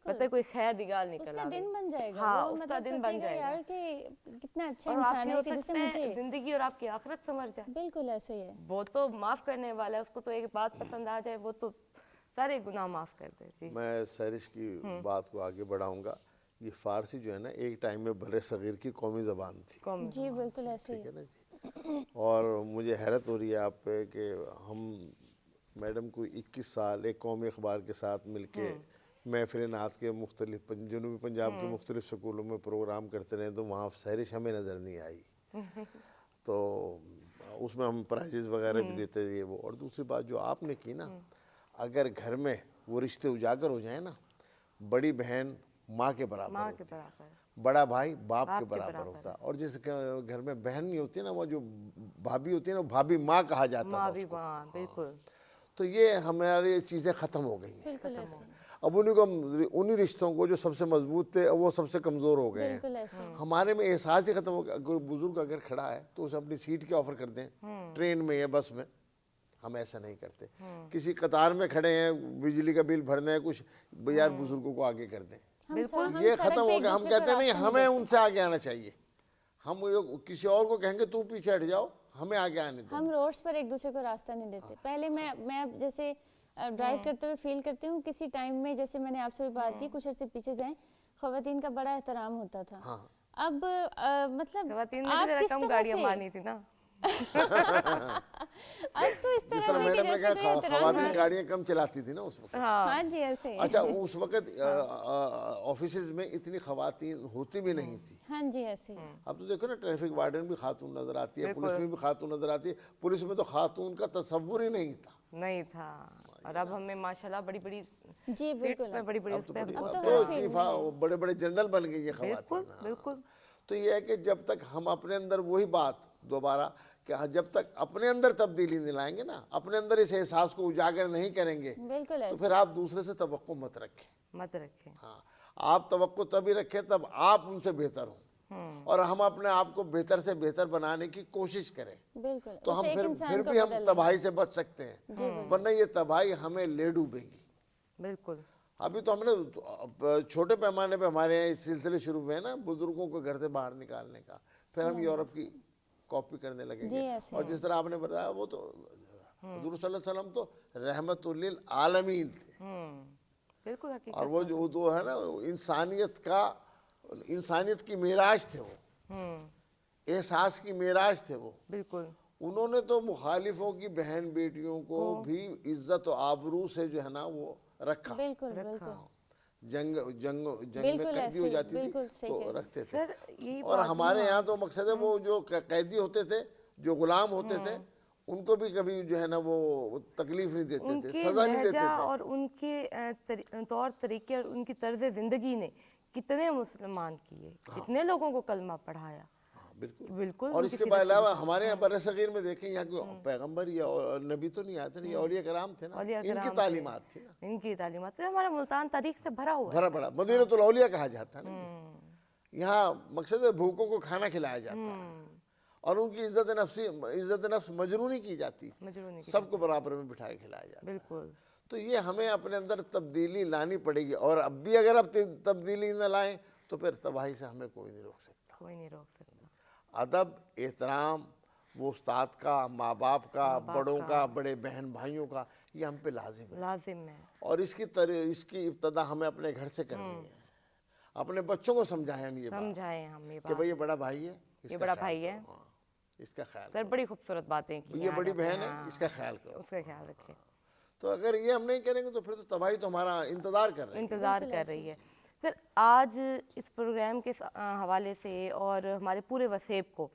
پتہ ہے کوئی خیر دی گال نکل آوے, اس کا دن بن جائے گا. ہاں, وہ اس کا مطلب دن بن جائے گا یار کہ کتنا اچھا اور آپ انسان کی ہے ہو کہ جسے سکتا مجھے ہے زندگی اور آپ کی آخرت سنور جائے. بالکل ایسے ہی ہے. وہ تو معاف کرنے والا ہے, اس کو تو ایک بات پسند آ جائے وہ تو سارے گناہ معاف کر دے. جی میں سہرش کی بات کو آگے بڑھاؤں گا. یہ فارسی جو ہے نا, ایک ٹائم میں بر صغیر کی قومی زبان تھی. جی بالکل ایسے ہی ٹھیک ہے نا جی. اور مجھے حیرت ہو رہی ہے آپ پہ کہ ہم میڈم کو 21 سال ایک قومی اخبار کے ساتھ مل کے محفل نعت کے مختلف جنوبی پنجاب کے مختلف سکولوں میں پروگرام کرتے رہے, تو وہاں سہرش ہمیں نظر نہیں آئی. تو اس میں ہم پرائزز وغیرہ بھی دیتے تھے وہ. اور دوسری بات جو آپ نے کی نا, اگر گھر میں وہ رشتے اجاگر ہو جائیں نا, بڑی بہن ماں کے برابر ہوتی ہے, بڑا بھائی باپ کے برابر ہوتا ہے. اور جس گھر میں بہن نہیں ہوتی نا, وہ جو بھابھی ہوتی ہے نا, بھابھی ماں کہا جاتا ہے. بالکل. تو یہ ہماری چیزیں ختم ہو گئی ہیں. اب انہی رشتوں کو جو سب سے مضبوط تھے وہ سب سے کمزور ہو گئے ہیں. ہمارے میں احساس ہی ختم ہو گیا. کوئی بزرگ اگر کھڑا ہے تو اسے اپنی سیٹ کے آفر کر دیں, ٹرین میں یا بس میں. ہم ایسا نہیں کرتے. کسی قطار میں کھڑے ہیں, بجلی کا بل بھرنا ہے کچھ, یار بزرگوں کو آگے کر دیں. یہ ختم ہو گیا. ہم کہتے ہیں نہیں, ہمیں ان سے آگے آنا چاہیے. ہم کسی اور کو کہیں گے تو پیچھے ہٹ جاؤ, ہمیں آگے آنے دو. ہم روڈز پر ایک دوسرے کو راستہ نہیں دیتے. پہلے میں جیسے ڈرائیو کرتے ہوئے فیل کرتی ہوں, کسی ٹائم میں جیسے میں نے آپ سے بھی بات کی, کچھ عرصے پیچھے جائیں, خواتین کا بڑا احترام ہوتا تھا. اب مطلب آپ کس طرح سے اب تو اس جس طرح میڈم نے کہا خواتین گاڑیاں کم چلاتی تھی نا اس وقت. ہاں جی ایسے. اچھا, اس وقت آفیسز میں اتنی خواتین ہوتی بھی نہیں تھی. ہاں جی ایسے. اب تو دیکھو نا, ٹریفک وارڈن بھی خاتون نظر آتی ہے, پولیس میں بھی خاتون نظر آتی ہے. پولیس میں تو خاتون کا تصور ہی نہیں تھا. اور اب ہمیں ماشاءاللہ بڑی بڑی جی بالکل بڑے بڑے جنرل بن گئی ہیں خواتین. بالکل. تو یہ ہے کہ جب تک ہم اپنے اندر وہی بات دوبارہ کہ جب تک اپنے اندر تبدیلی نہیں لائیں گے نا, اپنے اندر اس احساس کو اجاگر نہیں کریں گے, بالکل تو ایسا پھر آپ دوسرے سے توقع مت رکھیں. مت رکھیں. ہاں, آپ توقع تبھی رکھیں تب آپ ان سے بہتر ہوں, اور ہم اپنے آپ کو بہتر سے بہتر بنانے کی کوشش کریں, بالکل تو اس سے ہم ایک انسان پھر کو بھی ہم بدل تباہی سے بچ سکتے ہیں, ورنہ یہ تباہی ہمیں لے ڈوبے گی. بالکل. ابھی تو ہم نے چھوٹے پیمانے پہ ہمارے یہاں اس سلسلے شروع ہوئے ہیں نا, بزرگوں کو گھر سے باہر نکالنے کا, پھر ہم یورپ کی کاپی کرنے لگیں گے. اور جس طرح آپ نے بتایا, وہ تو حضور صلی اللہ علیہ وسلم تو رحمت للعالمین تھے, بالکل حقیقت. اور وہ جو ہے نا انسانیت کی معراج تھے, وہ احساس کی معراج تھے وہ. بالکل. انہوں نے تو مخالفوں کی بہن بیٹیوں کو بھی عزت و آبرو سے جو ہے نا وہ رکھا. بالکل بالکل جنگ میں بالکل قیدی ہو ایسے جاتی تھی بالکل صحیح تو کہہ رہے ہیں. رکھتے تھے. سر یہی اور بات ہمارے یہاں تو مقصد ہے وہ جو قیدی ہوتے تھے, جو غلام ہوتے تھے, ان کو بھی کبھی جو ہے نا وہ تکلیف نہیں دیتے ان تھے, کے سزا نہیں دیتے لہجہ تھے. اور ان کے طور طریقے اور ان کی طرز زندگی نے کتنے مسلمان کیے, کتنے لوگوں کو کلمہ پڑھایا. بالکل. اور اس کے علاوہ ہمارے یہاں بر صغیر میں دیکھیں, یہاں کوئی پیغمبر یا نبی تو نہیں آئے تھے, یہ اولیاء کرام تھے نا, ان کی تعلیمات تھی نا, ان کی تعلیمات. ہمارا ملتان تاریخ سے بھرا ہوا ہے. بھرا بڑا مدینۃ الاولیاء کہا جاتا ہے نا. یہاں مقصد ہے بھوکوں کو کھانا کھلایا جاتا ہے, اور ان کی عزت نفس مجروح نہیں کی جاتی, سب کو برابر میں بٹھائے کھلایا جاتا ہے. بالکل. تو یہ ہمیں اپنے اندر تبدیلی لانی پڑے گی, اور اب بھی اگر اب تبدیلی نہ لائیں تو پھر تباہی سے ہمیں کوئی نہیں روک سکتا. کوئی نہیں روک سکتا. ادب, احترام, وہ استاد کا, ماں باپ کا, بڑوں کا, بڑے بہن بھائیوں کا, یہ ہم پہ لازم ہے. لازم ہے. اور اس کی ابتدا ہمیں اپنے گھر سے کرنی ہے. اپنے بچوں کو سمجھائیں ہم یہ بات کہ بھئی یہ بڑا بھائی ہے, یہ بڑا بھائی ہے, اس کا خیال سر بڑی خوبصورت باتیں کی. یہ بڑی بہن ہے, اس کا خیال کرو, اس کا خیال رکھیں. تو اگر یہ ہم نہیں کریں گے تو پھر تو تباہی تو ہمارا انتظار کر رہی ہے. سر آج اس پروگرام کے حوالے سے اور ہمارے پورے وسیب کو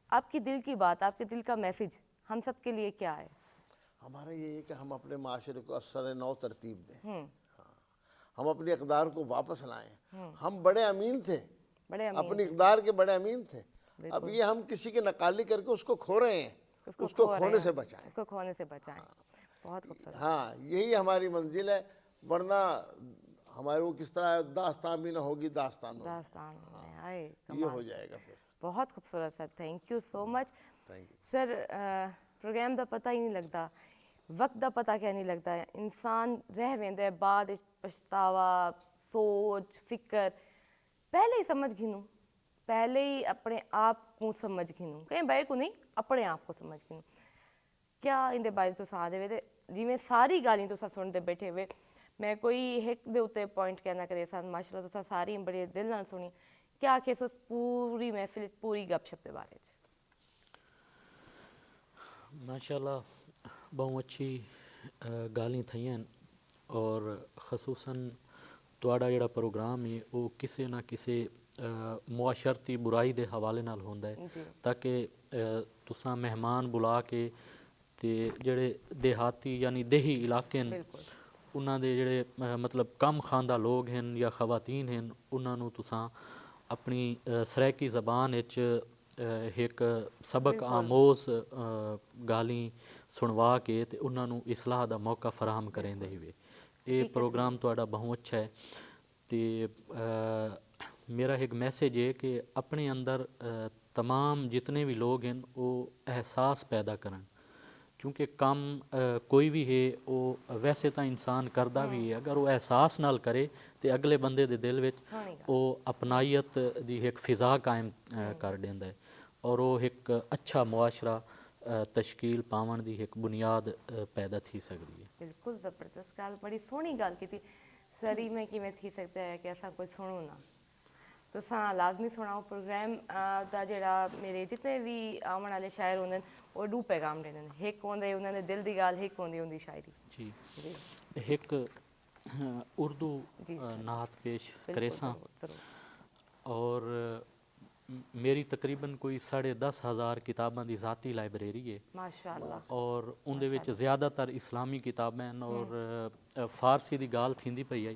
آپ کی دل کی بات, آپ کے دل کا میسج ہم سب کے لیے کیا ہے؟ ہمارا یہ ہے کہ ہم اپنے معاشرے کو اثر نو ترتیب دیں, ہم اپنی اقدار کو واپس لائیں. ہم بڑے امین تھے, اپنی اقدار کے بڑے امین تھے, اب یہ ہم کسی کی نقالی کر کے اس کو کھو رہے ہیں, اس کو کھونے سے بچائیں. بہت خوبصورت. ہاں, یہی ہماری منزل ہے, ورنہ ہمارے وہ کس طرح داستان بھی نہ ہوگی, داستان یہ ہو جائے گا پھر. بہت خوبصورت sir, thank you so much. Sir program دا پتہ ہی نہیں لگتا, وقت دا پتہ کیا نہیں لگتا ہے, انسان رہ ویندے ہے بعد پچھتاوا, سوچ, فکر. پہلے ہی سمجھ گھنوں, پہلے ہی اپنے آپ کو سمجھ گھنوں, کہیں بھائی کو نہیں, اپنے آپ کو سمجھ گھنوں. کیا اندے بارے تو سا دے وے, جی میں ساری گالیاں تو سنتے بیٹھے ہوئے, میں کوئی ایک دے اتنے پوائنٹ کہنا کرے سن, ماشاء اللہ تو ساری بڑے دل نہ سنی. کیا کہ سو پوری محفل, پوری گپ شپ کے بارے ماشاءاللہ بہت اچھی گالیاں تھیاں, اور خصوصاً تواڈا جڑا پروگرام ہے وہ کسی نہ کسی معاشرتی برائی دے حوالے نال ہوندا ہے, تاکہ تساں مہمان بلا کے تے جڑے دیہاتی یعنی دیہی علاقے ہیں انہاں دے جڑے مطلب کم خواندہ لوگ ہیں یا خواتین ہیں, انہاں نو تساں اپنی سرائکی زبان وچ ایک سبق آموز گالی سنوا کے تے انہاں نو اصلاح دا موقع فراہم کریں دے ہوئے. یہ پروگرام تواڈا بہت اچھا ہے. تے میرا ایک میسیج ہے کہ اپنے اندر تمام جتنے بھی لوگ ہیں وہ احساس پیدا کرن, کیونکہ کام کوئی بھی ہے وہ ویسے تو انسان کردا بھی ہے, اگر وہ احساس نال کرے تو اگلے بندے دے دل وچ وہ اپنائیت دی ایک فضا قائم کر دیندا ہے, اور وہ ایک اچھا معاشرہ تشکیل پاون دی ایک بنیاد پیدا تھی سکتی ہے. بالکل زبردست گل, بڑی سونی گل کی تھی. سری میں کیویں تھی سکتا ہے کہ ایسا کوئی سنو نہ, تو لازمی سناؤ پروگرام دا جڑا میرے جتنے بھی آمن والے شاعر ہوندے وہ دو پیغام دیندے ہیں, ایک ہوندے انہاں دے دل دی گل, ایک ہوندی ان دی شاعری. جی ایک اردو نعت پیش کرے ساں, اور ਮੇਰੀ ਤਕਰੀਬਨ ਕੋਈ 10,500 ਕਿਤਾਬਾਂ ਦੀ ਜ਼ਾਤੀ ਲਾਇਬ੍ਰੇਰੀ ਹੈ ਮਾਸ਼ਾਅੱਲਾ। ਔਰ ਉਹਦੇ ਵਿੱਚ ਜ਼ਿਆਦਾਤਰ ਇਸਲਾਮੀ ਕਿਤਾਬਾਂ ਹਨ ਔਰ ਫਾਰਸੀ ਦੀ ਗੱਲ ਥੀਂਦੀ ਪਈ ਹੈ।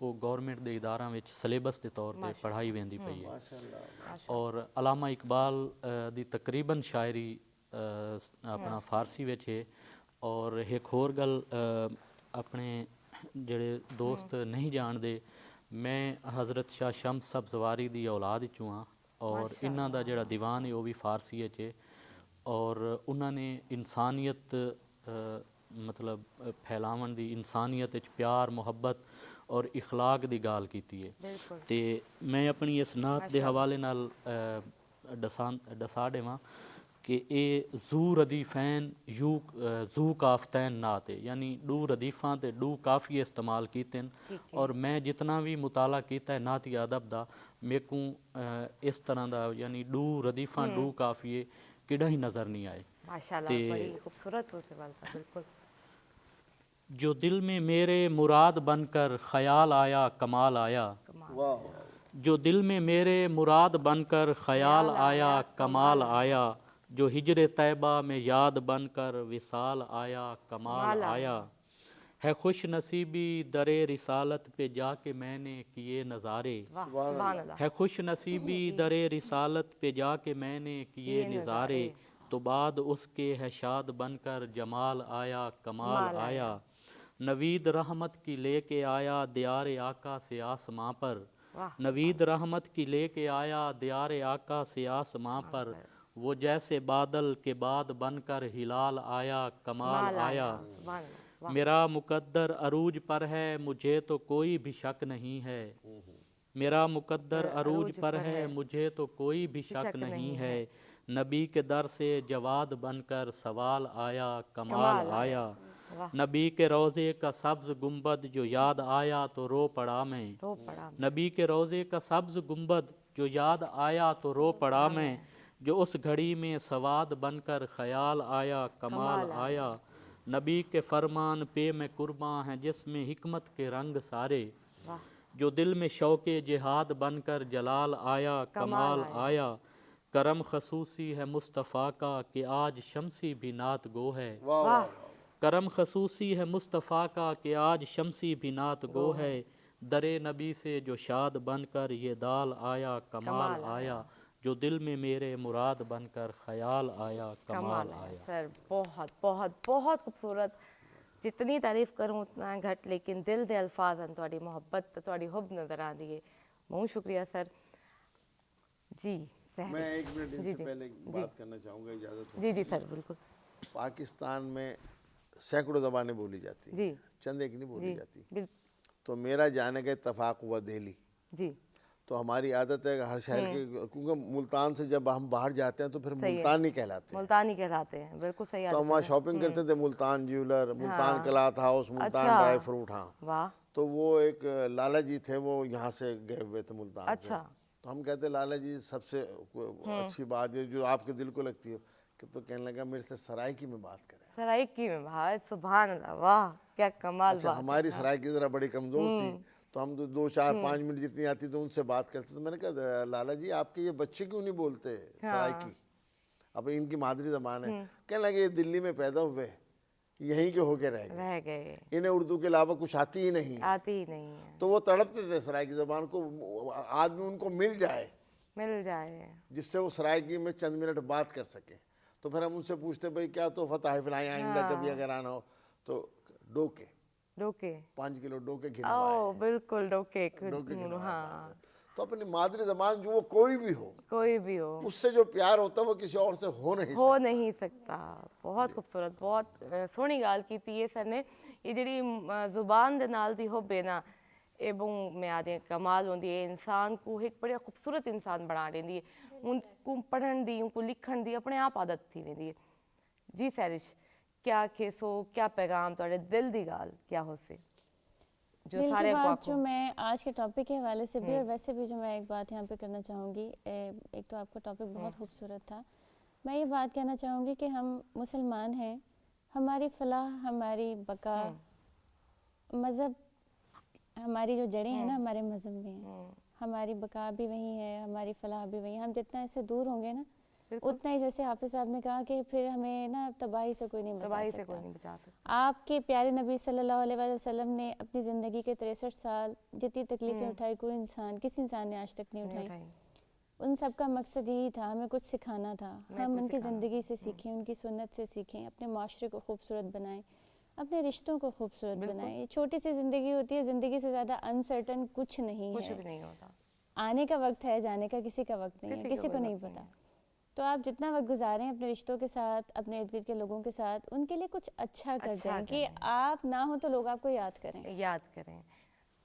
ਉਹ ਗੌਰਮੈਂਟ ਦੇ ਇਦਾਰਾਂ ਵਿੱਚ ਸਿਲੇਬਸ ਦੇ ਤੌਰ ਤੇ ਪੜ੍ਹਾਈ ਵੈਂਦੀ ਪਈ ਹੈ। ਔਰ ਅਲਾਮਾ ਇਕਬਾਲ ਦੀ ਤਕਰੀਬਨ ਸ਼ਾਇਰੀ ਆਪਣਾ ਫਾਰਸੀ ਵਿੱਚ ਹੈ। ਔਰ ਇੱਕ ਹੋਰ ਗੱਲ ਆਪਣੇ ਜਿਹੜੇ ਦੋਸਤ ਨਹੀਂ ਜਾਣਦੇ, ਮੈਂ ਹਜ਼ਰਤ ਸ਼ਾਹ ਸ਼ਮਸ ਸਾਹਿਬ ਜ਼ਵਾਰੀ ਦੀ ਔਲਾਦ ਵਿੱਚੋਂ ਹਾਂ ਔਰ ਇਹਨਾਂ ਦਾ ਜਿਹੜਾ ਦੀਵਾਨ ਹੈ ਉਹ ਵੀ ਫਾਰਸੀ ਵਿੱਚ ਹੈ। ਔਰ ਉਹਨਾਂ ਨੇ ਇਨਸਾਨੀਅਤ ਮਤਲਬ ਫੈਲਾਵਣ ਦੀ, ਇਨਸਾਨੀਅਤ ਵਿੱਚ ਪਿਆਰ ਮੁਹੱਬਤ ਔਰ ਇਖਲਾਕ ਦੀ ਗੱਲ ਕੀਤੀ ਹੈ। ਤੇ ਮੈਂ ਆਪਣੀ ਇਸ ਨਾਤ ਦੇ ਹਵਾਲੇ ਨਾਲ ਦਸਾ ਦੇਵਾਂ کہ اے زو ردیفین یو زو کافتین نات ہے، یعنی ڈو ردیفاں تے ڈو کافی استعمال کیتے ہیں۔ اور میں جتنا بھی مطالعہ کیتا ہے نعتی ادب دا، میرے کو اس طرح دا یعنی ڈو ردیفاں ڈو کافی کڈا ہی نظر نہیں آئے۔ ماشاءاللہ بڑی خوبصورت وہ سوال تھا، بالکل۔ جو دل میں میرے مراد بن کر خیال آیا کمال آیا، جو دل میں میرے مراد بن کر خیال آیا کمال آیا، جو ہجر طیبہ میں یاد بن کر وصال آیا کمال آیا، ہے خوش نصیبی در رسالت پہ جا کے میں نے کیے نظارے، ہے خوش نصیبی در رسالت پہ جا کے میں نے کیے نظارے، تو بعد اس کے ہے شاد بن کر جمال آیا کمال آیا، نوید رحمت کی لے کے آیا دیار آقا سے آسماں پر، نوید رحمت کی لے کے آیا دیار آقا سے آسماں پر، وہ جیسے بادل کے بعد بن کر ہلال آیا کمال آیا، میرا مقدر عروج پر ہے مجھے تو کوئی بھی شک نہیں ہے، میرا مقدر عروج پر ہے مجھے تو کوئی بھی شک نہیں ہے، نبی کے در سے جواد بن کر سوال آیا کمال آیا، نبی کے روضے کا سبز گنبد جو یاد آیا تو رو پڑا میں، نبی کے روضے کا سبز گنبد جو یاد آیا تو رو پڑا میں، جو اس گھڑی میں سواد بن کر خیال آیا کمال آیا، نبی کے فرمان پہ میں قرباں ہیں جس میں حکمت کے رنگ سارے، جو دل میں شوق جہاد بن کر جلال آیا کمال آیا، کرم خصوصی ہے مصطفیٰ کا کہ آج شمسی بھی نعت گو ہے، کرم خصوصی ہے مصطفیٰ کا کہ آج شمسی بھی نعت گو ہے، در نبی سے جو شاد بن کر یہ دال آیا کمال آیا، جو دل میں میرے مراد بن کر خیال آیا کمال آیا۔ سر بہت بہت بہت خوبصورت، جتنی تعریف کروں اتنا گھٹ، لیکن دل دے الفاظ ہیں، تھوڑی محبت تھوڑی حب نظر آندی ہے۔ بہت شکریہ سر۔ جی میں 1 منٹ ان سے پہلے بات کرنا چاہوں گا، اجازت ہے؟ جی جی سر بالکل۔ پاکستان میں سینکڑوں زبانیں بولی جاتی ہیں، چند ایک نہیں بولی جاتی، تو میرا جانے کا اتفاق ہوا دہلی، جی تو ہماری عادت ہے کہ ہر شہر کے، کیونکہ ملتان سے جب ہم باہر جاتے ہیں تو پھر ملتان نہیں کہلاتے، ملتانی کہلاتے ہیں، بالکل صحیح۔ تو ہم وہاں شاپنگ کرتے تھے، Multan jeweller, Multan cloth house, Multan dry fruit, ہاں، تو وہ ایک لالا جی تھے، وہ یہاں سے گئے ہوئے تھے ملتان سے، تو ہم کہتے لالا جی سب سے اچھی بات ہے جو آپ کے دل کو لگتی ہو، تو کہنے لگا میرے سے سرائکی میں بات کریں، سرائکی میں بات، سبحان اللہ، واہ کیا کمال بات۔ ہماری سرائکی ذرا بڑی کمزور تھی، تو ہم 2 4 5 منٹ جتنی آتی تو ان سے بات کرتے، تو میں نے کہا لالا جی آپ کے یہ بچے کیوں نہیں بولتے سرائکی، اب ان کی مادری زبان ہے، کہنے لگے یہ دلی میں پیدا ہوئے، یہیں کے ہو کے رہ گئے، انہیں اردو کے علاوہ کچھ آتی ہی نہیں ہے، تو وہ تڑپتے تھے سرائکی زبان کو، آدمی ان کو مل جائے جس سے وہ سرائکی میں چند منٹ بات کر سکے، تو پھر ہم ان سے پوچھتے بھائی کیا تحفہ تحائف لائیں، آئندہ کبھی اگر آنا ہو تو ڈوکے 5 کلو ڈوکے گھنوائے، بالکل ڈوکے، ہاں، تو اپنی مادری زبان جو وہ کوئی بھی ہو اس سے جو پیار ہوتا ہے وہ کسی اور سے ہو نہیں سکتا۔ بہت خوبصورت، بہت سونی گال کی سر نے۔ یہ جڑی زبان دے نال دی حب ہے نا، یہ بہت میں آدھے کمال ہوندی ہے، انسان کو ایک بڑا خوبصورت انسان بنا دیندی ہے، ان کو پڑھن دی، ان کو لکھن دی اپنے آپ عادت تھی ویندی ہے۔ جی سیرش، کیا کھیسو، کیا پیغام تھوڑے دل دی گال کیا ہو سے جو دل سارے کی بات جو میں آج کے ٹاپک کے حوالے سے بھی اور ویسے بھی جو میں ایک بات یہاں پہ کرنا چاہوں گی، ایک تو آپ کا ٹاپک بہت خوبصورت تھا، میں یہ بات کہنا چاہوں گی کہ ہم مسلمان ہیں، ہماری فلاح، ہماری بقا، مذہب، ہماری جو جڑیں ہیں نا ہمارے مذہب میں ہیں، ہماری بقا بھی وہیں ہے، ہماری فلاح بھی وہیں. ہم جتنا اس سے دور ہوں گے نا اتنا ہی، جیسے حافظ صاحب نے کہا کہ پھر ہمیں نا تباہی سے کوئی نہیں بچا سکتا. آپ کے پیارے نبی صلی اللہ علیہ وآلہ وسلم نے اپنی زندگی کے 63 سال جتنی تکلیفیں اٹھائی کوئی انسان، کسی انسان نے آج تک نہیں اٹھائی. ان سب کا مقصد یہی تھا، ہمیں کچھ سکھانا تھا. ہم ان کی زندگی سے سیکھیں، ان کی سنت سے سیکھیں، اپنے معاشرے کو خوبصورت بنائیں، اپنے رشتوں کو خوبصورت بنائیں. یہ چھوٹی سی زندگی ہوتی ہے، زندگی سے زیادہ انسرٹن کچھ نہیں ہے. کچھ بھی نہیں ہوتا. آنے کا وقت ہے، جانے کا کسی کا وقت نہیں ہے، کسی کو نہیں پتا. تو آپ جتنا وقت گزاریں اپنے رشتوں کے ساتھ، اپنے ارد گرد کے لوگوں کے ساتھ، ان کے لیے کچھ اچھا کر جائیں کہ آپ نہ ہو تو لوگ آپ کو یاد کریں.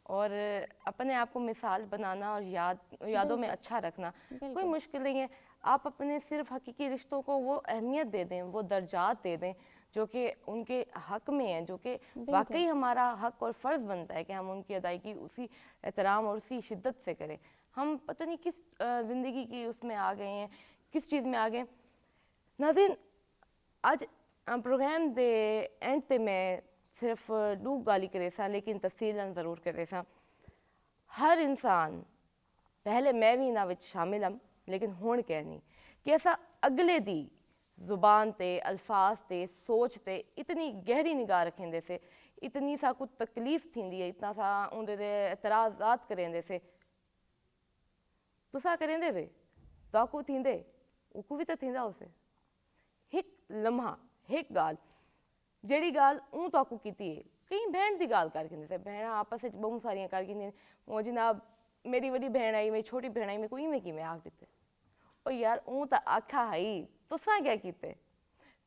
اور اپنے آپ کو مثال بنانا اور یادوں میں اچھا رکھنا کوئی مشکل نہیں ہے. آپ اپنے صرف حقیقی رشتوں کو وہ اہمیت دے دیں، وہ درجات دے دیں جو کہ ان کے حق میں ہیں، جو کہ واقعی ہمارا حق اور فرض بنتا ہے کہ ہم ان کی ادائیگی اسی احترام اور اسی شدت سے کریں. ہم پتہ نہیں کس زندگی کی اس میں آ گئے ہیں، کس چیز میں آ گئے. ناظرین، آج پروگرام دے اینڈ تے میں صرف ڈوب گالی کرے سا، لیکن تفصیلاً ضرور کرے سا. ہر انسان پہلے میں بھی انہاں وچ شامل ہم، لیکن ہون کہ نہیں کہ ایسا اگلے دی زبان تے، الفاظ تے، سوچ تے اتنی گہری نگاہ رکھیں دے سے، اتنی سا کچھ تکلیف تھیندی ہے، اتنا سا اندر دے اعتراضات کریں دے سے. تسا کریں دے وے تو کو تھیندے اوکو بھی تو تھیندا اسے. ایک لمحہ ایک گال جیڑی گال اون تو کو کیتی ہے، کئی بہن دی گال کر کے بہن آپس وچ بہت ساریاں کر کے وہ جناب میری وڈی بہن آئی، میری چھوٹی بہن آئی، میں کوئی میں کی میں آکھ دیتے. او یار اون تو آکھا ہائی، تساں کیا کیتے؟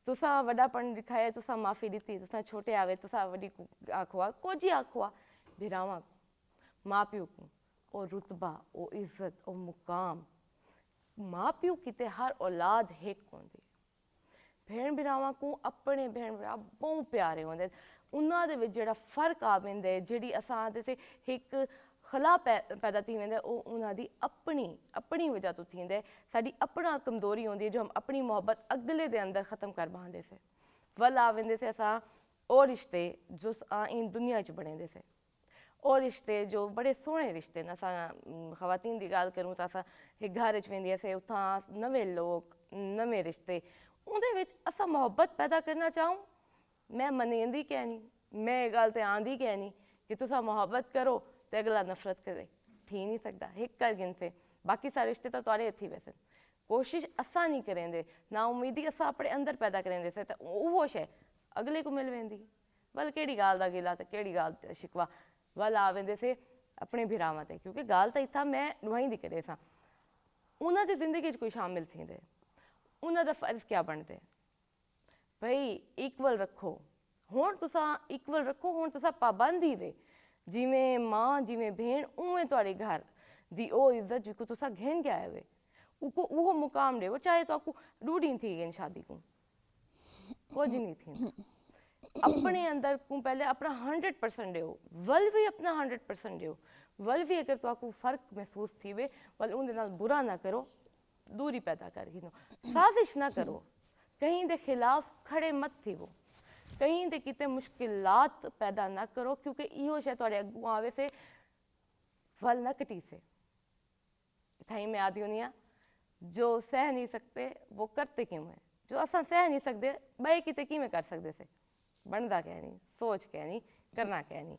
تساں وڈا پن دکھایا، تساں معافی دیتی، تساں چھوٹے آوے، تساں وڈی آکھوا کچھ آکھوا. بھراواں ماں پیو کو او رتبہ، او عزت، او مقام ماں پیو کیتے ہر اولاد ایک ہوندی. بہن بھراواں کو اپنے بہن بھرا بہت پیارے ہوندے. انہاں دے وچ جڑا فرق آ ویندے، جڑی اساں دے تے ایک خلا پیدا تھی ویندے، او انہاں دی اپنی وجہ تو تھیندے. ساڈی اپنا کمزوری ہوندی ہے جو ہم اپنی محبت اگلے دے اندر ختم کر باندے سے. ول آ ویندے سے اساں او رشتے جو ان دنیا چ بنے دے سے، او رشتے جو بڑے سوہنے رشتے نے. اساں خواتین دی گل کروں تو اساں ایک گھر وچ ویندیاں سے، اتھاں نویں لوگ، نویں رشتے، اندے وچ اساں محبت پیدا کرنا چاہوں. میں منیندی کہ نہیں، میں یہ گل تے آندی کہ نہیں کہ تساں محبت کرو تے اگلا نفرت کرے. تھی نہیں سکتا. ایک کر گن سے باقی سارے رشتے تو تواڈے ہتھی ویسن. کوشش اساں نہیں کریں دے، نا امیدی اساں اپنے اندر پیدا کریں دے سے تے وہ شے اگلے کو مل ویندی. ول کیڑی گال دا گلا تے کیڑی گال دا شکوا ول آ ویندے سے اپنے بھراواں تے، کیونکہ گال تو اتھا میں نوہیں دی کرے ساں. انہاں دی زندگی چ کوئی شامل تھیندے، انہاں دا فرض کیا بنتے؟ بھئی ایکول رکھو. ہون تساں ایکول رکھو، ہون تساں پابند ہی وے. جیویں ماں جیویں بہن اویں تواڈے گھر دی او عزت جی کو تساں گھن کے آئے ہوئے وہ مقام دے وہ، چاہے تو آپ کو ڈوڑی تھی گئن شادی کو کچھ نہیں تھی. اپنے اندر کو پہلے اپنا 100% دیو، ول بھی اپنا 100% دیو. ول بھی اگر تو آپ کو فرق محسوس تھی وے ول ان دے نال برا نہ کرو، دوری پیدا کر گی نو. سازش نہ کرو، کہیں دے خلاف کھڑے مت تھی وہ، کہیں دے کتے مشکلات پیدا نہ کرو، کیونکہ ایہو شے تواڈے اگوں آوے سے ول نہ کٹی سے. اتھائی میں آدھی ہونی جو سہ نہیں سکتے وہ کرتے کیوں ہیں، جو اساں سہ نہیں سکتے بھائی کتے کی میں کر سکتے سے. بندا کہ نہیں، سوچ کہ نہیں، کرنا کہ نہیں.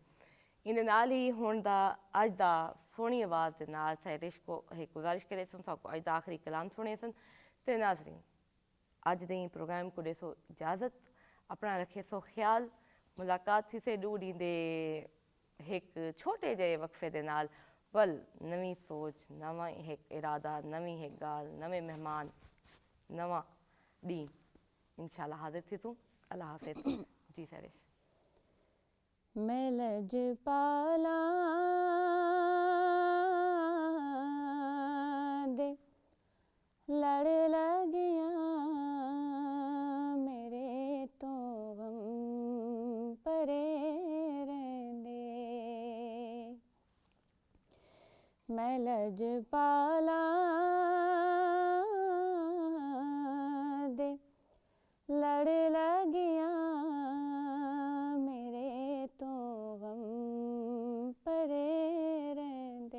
ان نال ہی ہون دا اج دا سونی آواز دے نال سائرش کو ایک گزارش کرے سن سا کو اج دا آخری کلام سنے سن. تے ناظرین اج دے پروگرام کو دے سو اجازت، اپنا رکھے سو خیال. ملاقات تھی سے ڈوڑی دے ایک چھوٹے جے وقفے دے نال. ول نویں سوچ، نواں ایک ارادہ، نویں ایک گال، نویں مہمان، نواں ڈی انشاءاللہ حاضر تھی تو. اللہ حافظ. جی سائرش. میں لج پالا دے لڑ لگیاں میرے تو غم پرے رہندے. میں لج پالا دے لڑ لگیاں میرے تو غم پرے رہندے.